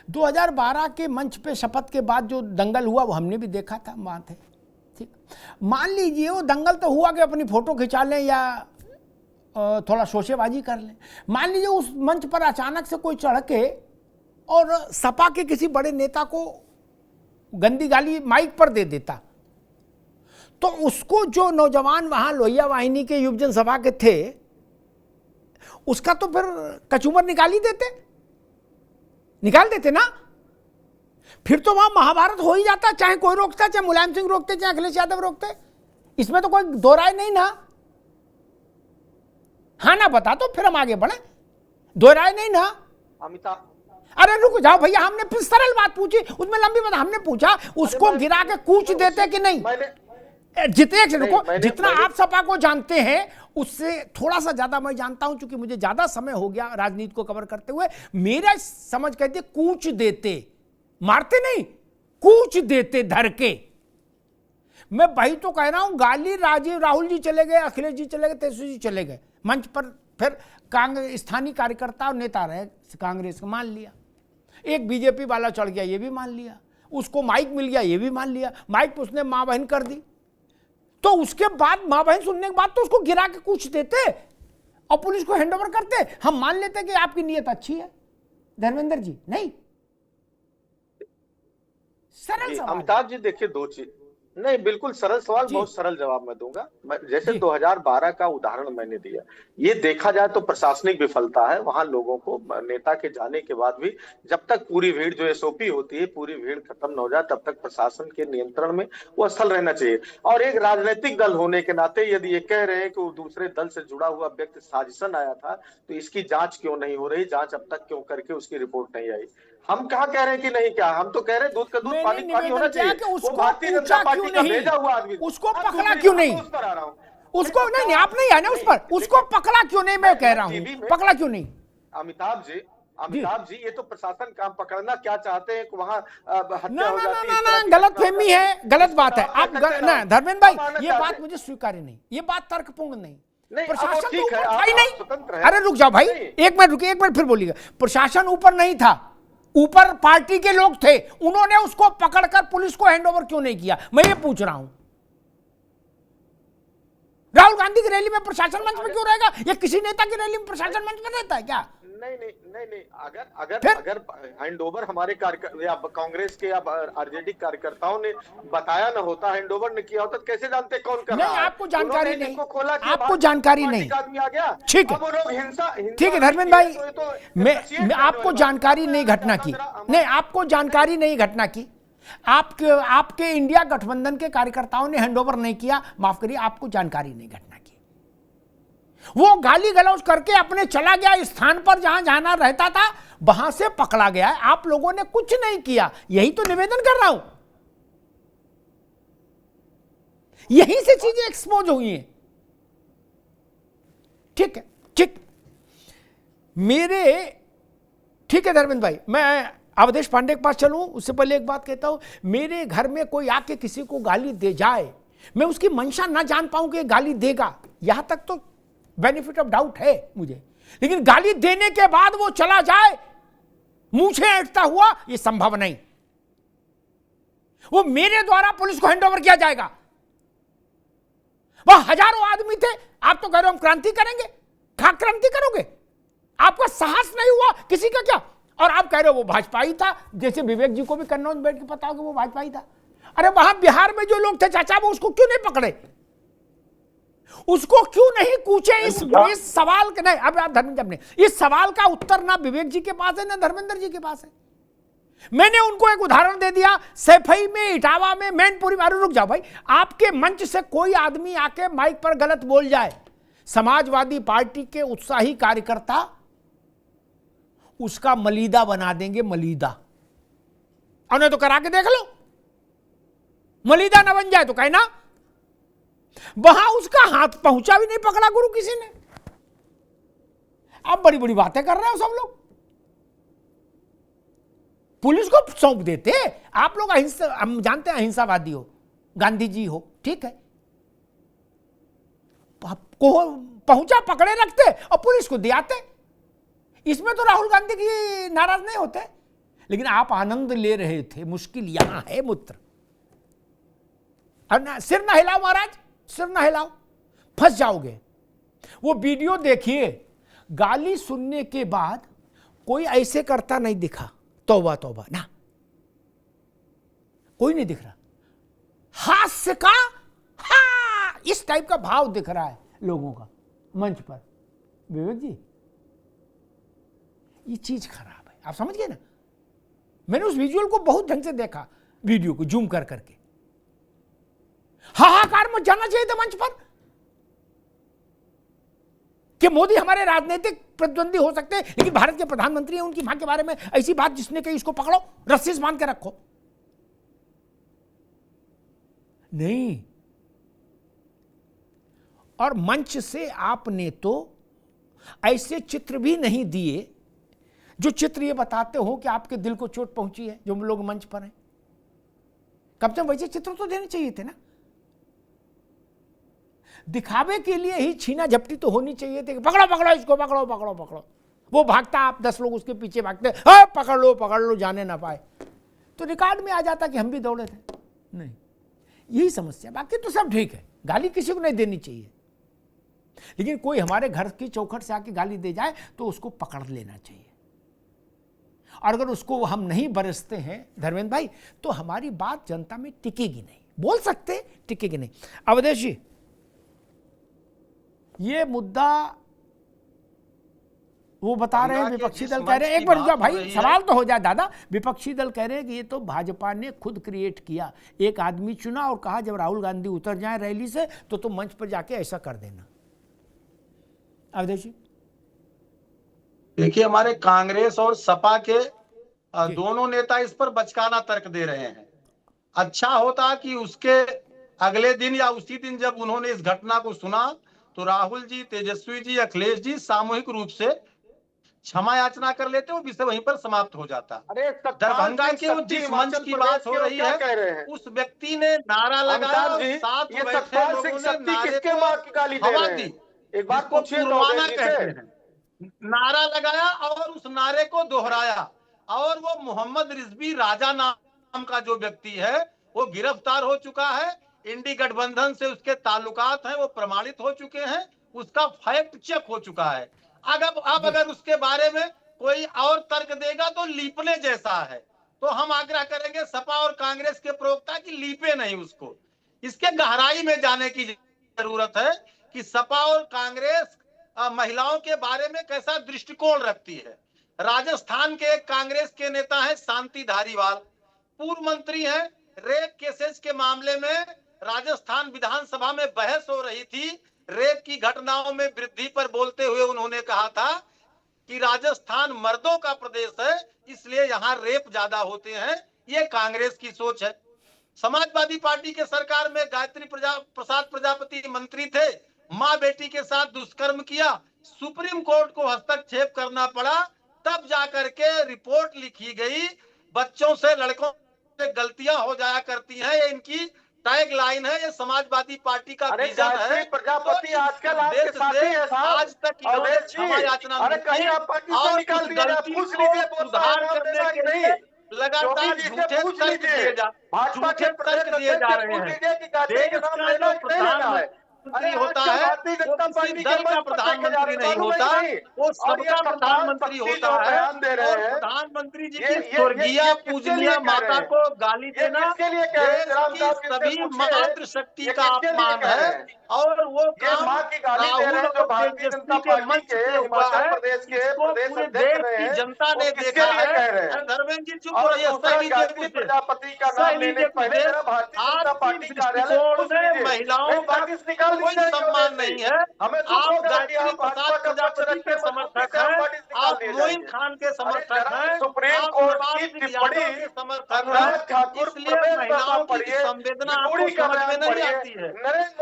2012 के मंच पे शपथ के बाद जो दंगल हुआ वो हमने भी देखा था, बात है ठीक। मान लीजिए वो दंगल तो हुआ कि अपनी फोटो खिंचा लें या थोड़ा शोशेबाजी कर लें। मान लीजिए उस मंच पर अचानक से कोई चढ़ के और सपा के किसी बड़े नेता को गंदी गाली माइक पर दे देता, तो उसको जो नौजवान वहां लोहिया वाहिनी के युवजन सभा के थे, उसका तो फिर कचूमर निकाल देते ना। फिर तो वहां महाभारत हो ही जाता, चाहे कोई रोकता, चाहे मुलायम सिंह रोकते, चाहे अखिलेश यादव रोकते, इसमें तो कोई दो राय नहीं ना। हाँ ना बता तो फिर हम आगे बढ़े, दो राय नहीं ना। अमिताभ, अरे रुक जाओ भैया, हमने फिर सरल बात पूछी, उसमें लंबी बात हमने पूछा, उसको गिरा के कूच देते कि नहीं? जितना आप सपा को जानते हैं उससे थोड़ा सा ज्यादा मैं जानता हूं, क्योंकि मुझे ज्यादा समय हो गया राजनीति को कवर करते हुए। मेरा समझ कहते कूच देते, मारते नहीं, कूच देते धर के। मैं भाई तो कह रहा हूं, गाली राहुल जी चले गए, अखिलेश जी चले गए, तेजस्वी जी चले गए मंच पर, फिर कांग्रेस स्थानीय कार्यकर्ता और नेता रहे कांग्रेस को, मान लिया। एक बीजेपी वाला चढ़ गया, ये भी मान लिया। उसको माइक मिल गया, ये भी मान लिया। माइक पे उसने मां बहन कर दी, तो उसके बाद मां बहन सुनने के बाद तो उसको गिरा के कुछ देते और पुलिस को हैंडओवर करते। हम मान लेते कि आपकी नीयत अच्छी है धर्मेंद्र जी, नहीं? सरल सवाल। अमिताभ जी देखिए, नहीं, बिल्कुल सरल सवाल, बहुत सरल जवाब मैं दूंगा। जैसे 2012 का उदाहरण मैंने दिया, ये देखा जाए तो प्रशासनिक विफलता है। वहां लोगों को नेता के जाने के बाद भी जब तक पूरी भीड़, जो एसओपी होती है, पूरी भीड़ खत्म न हो जाए तब तक प्रशासन के नियंत्रण में वो स्थल रहना चाहिए। और एक राजनीतिक दल होने के नाते यदि ये कह रहे हैं कि वो दूसरे दल से जुड़ा हुआ व्यक्ति साजिशन आया था, तो इसकी जांच क्यों नहीं हो रही? जांच अब तक क्यों करके उसकी रिपोर्ट नहीं आई? हम कहाँ कह रहे हैं कि नहीं, क्या हम तो कह रहे हैं दूध का दूध पानी का पानी होना चाहिए। वो भारतीय जनता पार्टी का भेजा हुआ आदमी, उसको पकड़ा क्यों नहीं? उस पर आ रहा हूँ, उसको नहीं, आप नहीं आना उस पर, उसको पकड़ा क्यों नहीं? मैं कह रहा हूँ पकड़ा क्यों नहीं? अमिताभ जी, ये तो प्रशासन काम पकड़ना क्या चाहते हैं कि वहां हत्या हो जाती है। ना, गलत फहमी है, गलत बात है। आप ना धर्मेंद्र भाई, ये बात मुझे स्वीकार्य नहीं, ये बात तर्कपूर्ण नहीं। प्रशासन तो ऊपर था ही नहीं। अरे रुक जाओ भाई, एक मिनट रुकिए, एक मिनट फिर बोलिएगा। प्रशासन ऊपर नहीं था, ऊपर पार्टी के लोग थे। उन्होंने उसको पकड़कर पुलिस को हैंडओवर क्यों नहीं किया? मैं ये पूछ रहा हूं। राहुल गांधी की रैली में प्रशासन मंच में क्यों रहेगा? या किसी नेता की रैली में प्रशासन मंच में रहता है क्या? नहीं, अगर हैंडओवर हमारे कांग्रेस के या आरजेडी कार्यकर्ताओं ने बताया न होता, हैंडओवर ने किया होता, तो कैसे जानते कौन कर रहा है? नहीं, आपको जानकारी नहीं, आपको जानकारी नहीं। आदमी आ गया, ठीक है, ठीक है धर्मेंद्र भाई, मैं आपको जानकारी नहीं घटना की, नहीं आपको जानकारी नहीं घटना की। आपके इंडिया गठबंधन के कार्यकर्ताओं ने हैंडओवर नहीं किया, माफ करिए, आपको जानकारी नहीं घटना की। वो गाली गलौज करके अपने चला गया स्थान पर जहां जाना रहता था, वहां से पकड़ा गया है। आप लोगों ने कुछ नहीं किया, यही तो निवेदन कर रहा हूं। यहीं से चीजें एक्सपोज हुई हैं। ठीक है, ठीक है धर्मेंद्र भाई, मैं अवधेश पांडे के पास चलूं उससे पहले एक बात कहता हूं। मेरे घर में कोई आके किसी को गाली दे जाए, मैं उसकी मंशा ना जान पाऊं कि गाली देगा, यहां तक तो बेनिफिट ऑफ डाउट है मुझे। लेकिन गाली देने के बाद वो चला जाए मूंछें ऐंठता हुआ, ये संभव नहीं। वो मेरे द्वारा पुलिस को हैंडओवर किया जाएगा। वह हजारों आदमी थे, आप तो कह रहे हो हम क्रांति करेंगे। क्या क्रांति करोगे? आपका साहस नहीं हुआ किसी का क्या? और आप कह रहे हो वो भाजपाई था, जैसे विवेक जी को भी कन्नौज बैठ के पता होगा वो भाजपाई था। अरे वहां बिहार में जो लोग थे चाचा, वो उसको क्यों नहीं पकड़े? उसको क्यों नहीं पूछे? इस सवाल के नहीं, अब आप धर्मेंद्र, अपने इस सवाल का उत्तर ना विवेक जी के पास है ना धर्मेंद्र जी के पास है। मैंने उनको एक उदाहरण दे दिया, सैफई में, इटावा में, मैनपुरी में। रुक जाओ भाई, आपके मंच से कोई आदमी आके माइक पर गलत बोल जाए, समाजवादी पार्टी के उत्साही कार्यकर्ता उसका मलीदा बना देंगे, मलीदा। उन्हें तो करा के देख लो, मलीदा ना बन जाए तो कहना। वहां उसका हाथ पहुंचा भी नहीं, पकड़ा गुरु किसी ने। आप बड़ी बड़ी बातें कर रहे हो सब लोग, पुलिस को सौंप देते। आप लोग अहिंसा, हम जानते हैं अहिंसावादी हो, गांधी जी हो, ठीक है, को पहुंचा पकड़े रखते और पुलिस को दियाते। इसमें तो राहुल गांधी की नाराज नहीं होते, लेकिन आप आनंद ले रहे थे। मुश्किल यहां है मित्र। सिर ना हिलाओ महाराज, सिर ना हिलाओ, फंस जाओगे। वो वीडियो देखिए, गाली सुनने के बाद कोई ऐसे करता नहीं दिखा, तौबा तौबा ना, कोई नहीं दिख रहा। हास्य का हा, इस टाइप का भाव दिख रहा है लोगों का मंच पर। विवेक जी, ये चीज खराब है, आप समझ गए ना? मैंने उस विजुअल को बहुत ढंग से देखा, वीडियो को जूम कर करके। हाहाकार मच जाना चाहिए था मंच पर कि मोदी हमारे राजनीतिक प्रतिद्वंदी हो सकते हैं, लेकिन भारत के प्रधानमंत्री हैं, उनकी मां के बारे में ऐसी बात जिसने कही इसको पकड़ो, रस्सी से बांध के रखो। नहीं, और मंच से आपने तो ऐसे चित्र भी नहीं दिए जो चित्र ये बताते हो कि आपके दिल को चोट पहुंची है, जो लोग मंच पर हैं। कम से कम वैसे चित्र तो देने चाहिए थे ना। दिखावे के लिए ही छीना झपटी तो होनी चाहिए थी, पकड़ो पकड़ो इसको, पकड़ो पकड़ो पकड़ो। वो भागता, आप 10 लोग उसके पीछे भागते, पकड़ लो जाने ना पाए, तो रिकॉर्ड में आ जाता कि हम भी दौड़े थे। नहीं, यही समस्या, बाकी तो सब ठीक है। गाली किसी को नहीं देनी चाहिए, लेकिन कोई हमारे घर की चौखट से आके गाली दे जाए तो उसको पकड़ लेना चाहिए। और अगर उसको हम नहीं बरसते हैं धर्मेंद्र भाई, तो हमारी बात जनता में टिकेगी नहीं। बोल सकते, टिकेगी नहीं। अवधेश जी, ये मुद्दा वो बता रहे हैं, विपक्षी दल कह रहे हैं, एक बार भाई सवाल तो हो जाए दादा, विपक्षी दल कह रहे हैं कि ये तो भाजपा ने खुद क्रिएट किया, एक आदमी चुना और कहा जब राहुल गांधी उतर जाए रैली से तो तुम मंच पर जाके ऐसा कर देना। अवधेश जी, देखिए, हमारे कांग्रेस और सपा के दोनों नेता इस पर बचकाना तर्क दे रहे हैं। अच्छा होता कि उसके अगले दिन या उसी दिन जब उन्होंने इस घटना को सुना तो राहुल जी, तेजस्वी जी, अखिलेश जी सामूहिक रूप से क्षमा याचना कर लेते, वो विषय वहीं पर समाप्त हो जाता। अरे दरभंगा के जिस मंच की बात हो रही है, उस व्यक्ति ने नारा लगाया, साथ बैठे लोगों ने नारे को हवा दी। एक बात पूछिए, कहते हैं, नारा लगाया और उस नारे को दोहराया, और वो मोहम्मद रिजवी राजा नाम का जो व्यक्ति है वो गिरफ्तार हो चुका है। इंडी गठबंधन से उसके ताल्लुकात हैं, वो प्रमाणित हो चुके हैं, उसका फैक्ट चेक हो चुका है। अब अगर उसके बारे में कोई और तर्क देगा तो लीपने जैसा है। तो हम आग्रह करेंगे सपा और कांग्रेस के प्रवक्ता की लीपे नहीं उसको, इसके गहराई में जाने की जरूरत है कि सपा और कांग्रेस महिलाओं के बारे में कैसा दृष्टिकोण रखती है। राजस्थान के एक कांग्रेस के नेता हैं शांति धारीवाल, पूर्व मंत्री हैं। रेप केसेस के मामले में राजस्थान विधानसभा में बहस हो रही थी, रेप की घटनाओं में वृद्धि पर बोलते हुए उन्होंने कहा था कि राजस्थान मर्दों का प्रदेश है, इसलिए यहाँ रेप ज्यादा होते हैं। ये कांग्रेस की सोच है। समाजवादी पार्टी के सरकार में गायत्री प्रसाद प्रजापति मंत्री थे, माँ बेटी के साथ दुष्कर्म किया, सुप्रीम कोर्ट को हस्तक्षेप करना पड़ा, तब जाकर के रिपोर्ट लिखी गई। बच्चों से लड़कों से गलतियां हो जाया करती हैं, ये इनकी टैग लाइन है, ये समाजवादी पार्टी का विजन है। प्रजापति आजकल आपके साथी है साहब, आज तक इन्होंने क्षमा याचना और सुधार करने के लिए लगातार झूठे तर्क दिए जा रहे हैं। देश का जो प्रधानमंत्री होता है वो किसी दल का प्रधानमंत्री नहीं होता, वो सबका प्रधानमंत्री होता है। और प्रधानमंत्री जी की स्वर्गीय पूजनीय माता को गाली देना देश की सभी मातृशक्ति का अपमान है। और वो काम राहुल और तेजस्वी के मंच से हुआ है, इसको पूरे देश की जनता ने देखा है। धर्मेंद्र जी चुप रहिए, सही महिलाओं का कोई सम्मान नहीं है। आप गायत्री प्रसाद प्रजापति के समर्थक हैं, आप मोइन खान के समर्थक हैं, सुप्रीम कोर्ट की टिप्पणी के समर्थक हैं, इसलिए महिलाओं की संवेदना आपको समझ में नहीं आती है।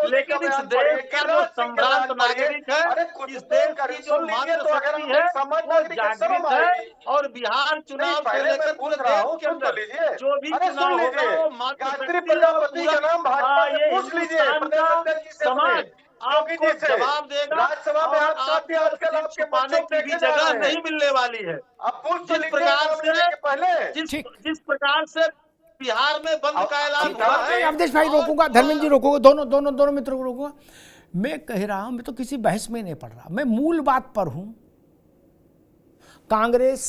लेकिन इस देश का जो सम्रांत नागरिक है, इस देश की जो मातृशक्ति है वो जागृत है। और बिहार चुनाव से लेकर पूरे देश के अंदर जो भी चुनाव होगा वो मातृशक्ति समाज आपको जवाब देगा। राज्यसभा में आपको छुपाने की भी जगह नहीं मिलने वाली है। जिस प्रकार से बिहार में बंद का ऐलान हुआ है। अवधेश भाई रोकूंगा, धर्मेंद्र जी रोकूंगा, दोनों मित्रों को रोकूंगा। मैं कह रहा हूं, मैं तो किसी बहस में नहीं पड़ रहा, मैं मूल बात पर हूं। कांग्रेस,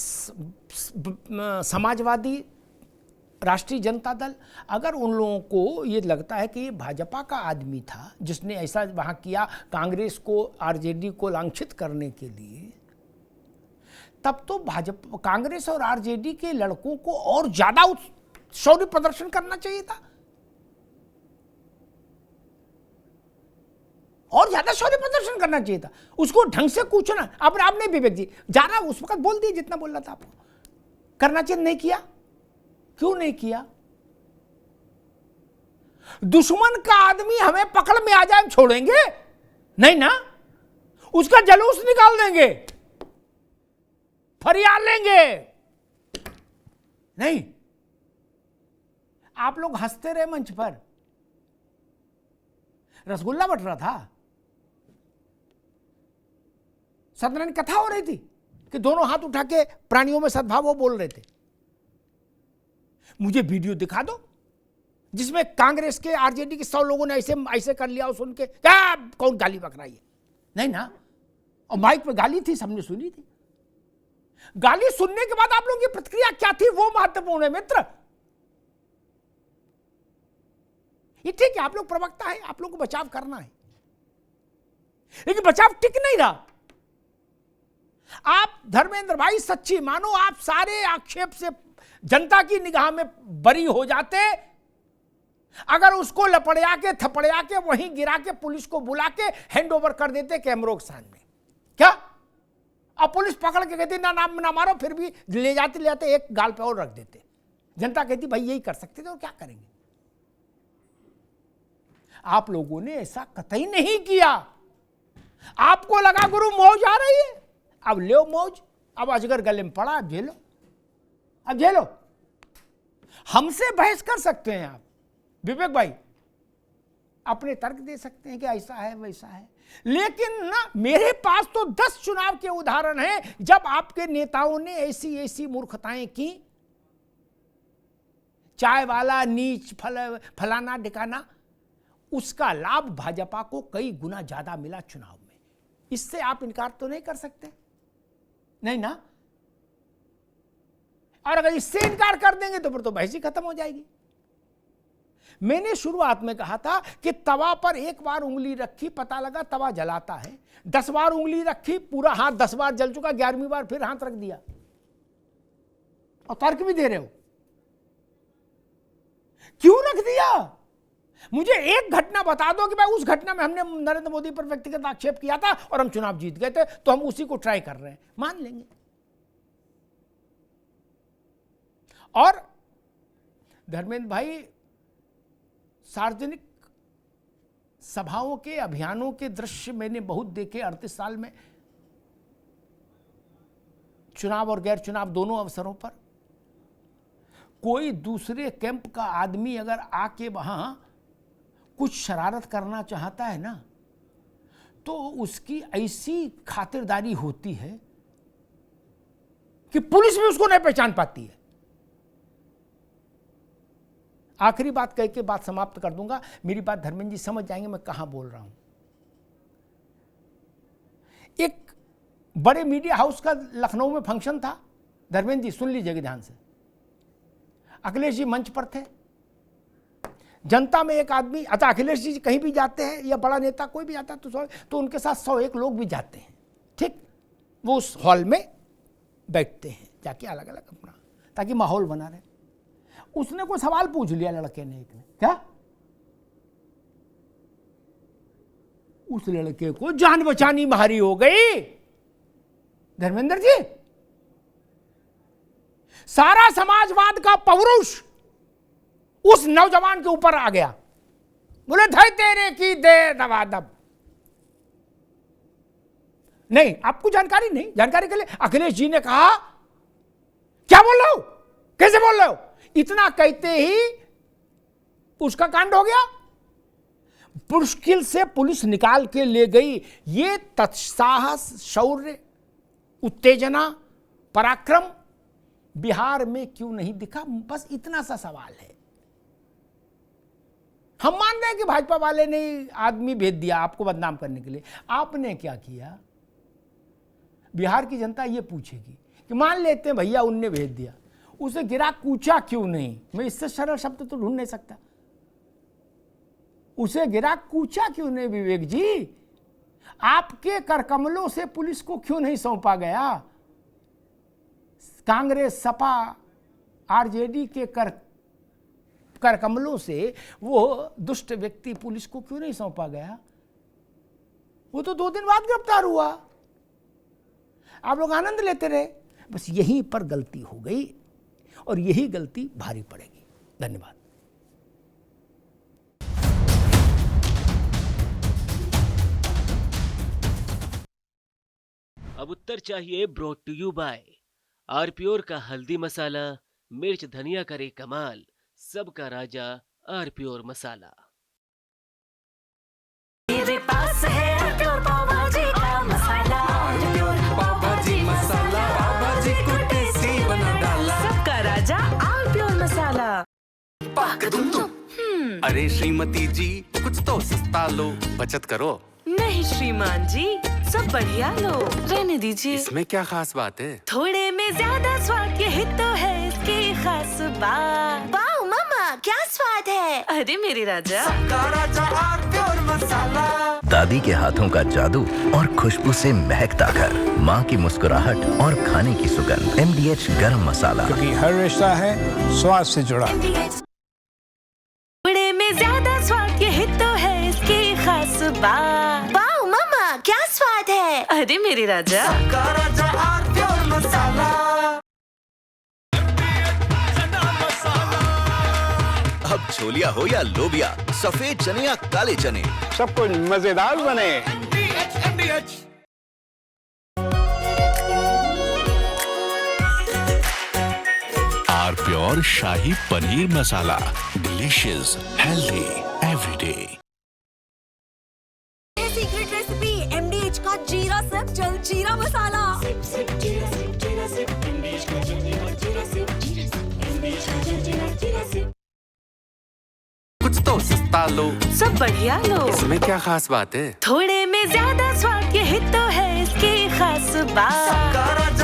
समाजवादी, राष्ट्रीय जनता दल, अगर उन लोगों को ये लगता है कि ये भाजपा का आदमी था जिसने ऐसा वहां किया कांग्रेस को, आरजेडी को लांछित करने के लिए, तब तो भाजपा, कांग्रेस और आरजेडी के लड़कों को और ज्यादा शौर्य प्रदर्शन करना चाहिए था, और ज्यादा शौर्य प्रदर्शन करना चाहिए था, उसको ढंग से कूचना। अब आपने विवेक जी ज्यादा उस वक्त बोल दिए जितना बोलना था आपको, करना चाहिए, नहीं किया। क्यों नहीं किया? दुश्मन का आदमी हमें पकड़ में आ जाए, हम छोड़ेंगे नहीं ना, उसका जलूस निकाल देंगे, फरियाद लेंगे। नहीं, आप लोग हंसते रहे मंच पर, रसगुल्ला बट रहा था, सत्यनारायण कथा हो रही थी कि दोनों हाथ उठा के प्राणियों में सद्भाव वो बोल रहे थे। मुझे वीडियो दिखा दो जिसमें कांग्रेस के, आरजेडी के 100 लोगों ने ऐसे कर लिया, सुन के क्या कौन गाली बक रहा है? नहीं ना, और माइक पे गाली थी, सबने सुनी थी। गाली सुनने के बाद आप लोगों की प्रतिक्रिया क्या थी वो महत्वपूर्ण है मित्र। ये ठीक है, आप लोग प्रवक्ता है, आप लोग को बचाव करना है, लेकिन बचाव टिक नहीं रहा। आप धर्मेंद्र भाई सच्ची मानो, आप सारे आक्षेप से जनता की निगाह में बरी हो जाते अगर उसको लपड़िया के थपड़िया के वहीं गिरा के पुलिस को बुला के हैंड ओवर कर देते कैमरों के सामने। क्या अब पुलिस पकड़ के कहती ना मारो, फिर भी ले जाते एक गाल पे और रख देते। जनता कहती भाई यही कर सकते थे और क्या करेंगे। आप लोगों ने ऐसा कतई नहीं किया। आपको लगा गुरु मौज आ रही है, अब लो मौज, अब अजगर गले में पड़ा, अब झेलो, अब झेलो। हमसे बहस कर सकते हैं आप विवेक भाई, अपने तर्क दे सकते हैं कि ऐसा है वैसा है, लेकिन ना मेरे पास तो 10 चुनाव के उदाहरण हैं जब आपके नेताओं ने ऐसी ऐसी मूर्खताएं की। चाय वाला नीच फलाना ढिकाना, उसका लाभ भाजपा को कई गुना ज्यादा मिला चुनाव में। इससे आप इनकार तो नहीं कर सकते, नहीं ना। और अगर इससे इनकार कर देंगे तो फिर तो बहस ही खत्म हो जाएगी। मैंने शुरुआत में कहा था कि तवा पर एक बार उंगली रखी, पता लगा तवा जलाता है। 10 बार उंगली रखी, पूरा हाथ 10 बार जल चुका, 11वीं बार फिर हाथ रख दिया और तर्क भी दे रहे हो। क्यों रख दिया? मुझे एक घटना बता दो कि भाई उस घटना में हमने नरेंद्र मोदी पर व्यक्तिगत आक्षेप किया था और हम चुनाव जीत गए थे, तो हम उसी को ट्राई कर रहे हैं, मान लेंगे। और धर्मेंद्र भाई, सार्वजनिक सभाओं के अभियानों के दृश्य मैंने बहुत देखे 38 साल में, चुनाव और गैर चुनाव दोनों अवसरों पर। कोई दूसरे कैंप का आदमी अगर आके वहां कुछ शरारत करना चाहता है ना, तो उसकी ऐसी खातिरदारी होती है कि पुलिस भी उसको नहीं पहचान पाती है। आखिरी बात कह के बात समाप्त कर दूंगा, मेरी बात धर्मेंद्र जी समझ जाएंगे मैं कहां बोल रहा हूं। एक बड़े मीडिया हाउस का लखनऊ में फंक्शन था, धर्मेंद्र जी सुन लीजिएगा ध्यान से। अखिलेश जी मंच पर थे, जनता में एक आदमी, अतः अखिलेश जी कहीं भी जाते हैं या बड़ा नेता कोई भी जाता है तो उनके साथ 101 लोग भी जाते हैं, ठीक। वो उस हॉल में बैठते हैं जाके अलग अलग अपना, ताकि माहौल बना रहे। उसने कोई सवाल पूछ लिया लड़के ने, एक ने, क्या उस लड़के को जान बचानी भारी हो गई। धर्मेंद्र जी, सारा समाजवाद का पौरुष उस नौजवान के ऊपर आ गया। बोले धै तेरे की दे दवादब। नहीं, आपको जानकारी नहीं, जानकारी के लिए अखिलेश जी ने कहा क्या बोल रहे हो, कैसे बोल रहे हो, इतना कहते ही उसका कांड हो गया। मुश्किल से पुलिस निकाल के ले गई। ये तत्साहस, शौर्य, उत्तेजना, पराक्रम बिहार में क्यों नहीं दिखा? बस इतना सा सवाल है। हम मान रहे हैं कि भाजपा वाले ने आदमी भेज दिया आपको बदनाम करने के लिए। आपने क्या किया? बिहार की जनता ये पूछेगी कि मान लेते हैं भैया उनने भेज दिया, उसे गिरा कूचा क्यों नहीं? मैं इससे सरल शब्द तो ढूंढ नहीं सकता। उसे गिरा कूचा क्यों नहीं विवेक जी? आपके करकमलों से पुलिस को क्यों नहीं सौंपा गया? कांग्रेस, सपा, आरजेडी के करकमलों से वो दुष्ट व्यक्ति पुलिस को क्यों नहीं सौंपा गया? वो तो 2 दिन बाद गिरफ्तार हुआ, आप लोग आनंद लेते रहे। बस यहीं पर गलती हो गई और यही गलती भारी पड़ेगी। धन्यवाद। अब उत्तर चाहिए ब्रॉट टू यू बाय आरप्योर का हल्दी मसाला, मिर्च धनिया करे कमाल, सबका राजा आरप्योर मसाला। मेरे पास है आरप्योर पाव भाजी का मसाला, आरप्योर पाव भाजी मसाला, पाव भाजी को टेस्टी बना डाला, सबका राजा आरप्योर मसाला। पाक तुम अरे श्रीमती जी, कुछ तो सस्ता लो, बचत करो। नहीं श्रीमान जी, सब बढ़िया लो, रहने दीजिए। इसमें क्या खास बात है? थोड़े में ज्यादा स्वाद, यही तो है इसकी खास बात। वाओ मामा, क्या स्वाद है? अरे मेरे राजा, दादी के हाथों का जादू और खुशबू से महकता घर, माँ की मुस्कुराहट और खाने की सुगंध। MDH गरम मसाला, क्योंकि हर रिश्ता है स्वाद से जुड़ा। बड़े में ज्यादा स्वाद, यही तो है इसकी खास बात। वाओ मामा, क्या स्वाद है? अरे मेरे राजा, अब छोलिया हो या लोबिया, सफेद चने या काले चने, सब कुछ मजेदार बने। Pure shahi paneer masala, delicious, healthy, everyday. Secret recipe MDH का जीरा सिप जल जीरा मसाला। कुछ तो सस्ता लो, सब बढ़िया लो। इसमें क्या खास बात है? थोड़े में ज्यादा स्वाद, यही तो है इसकी खास बात।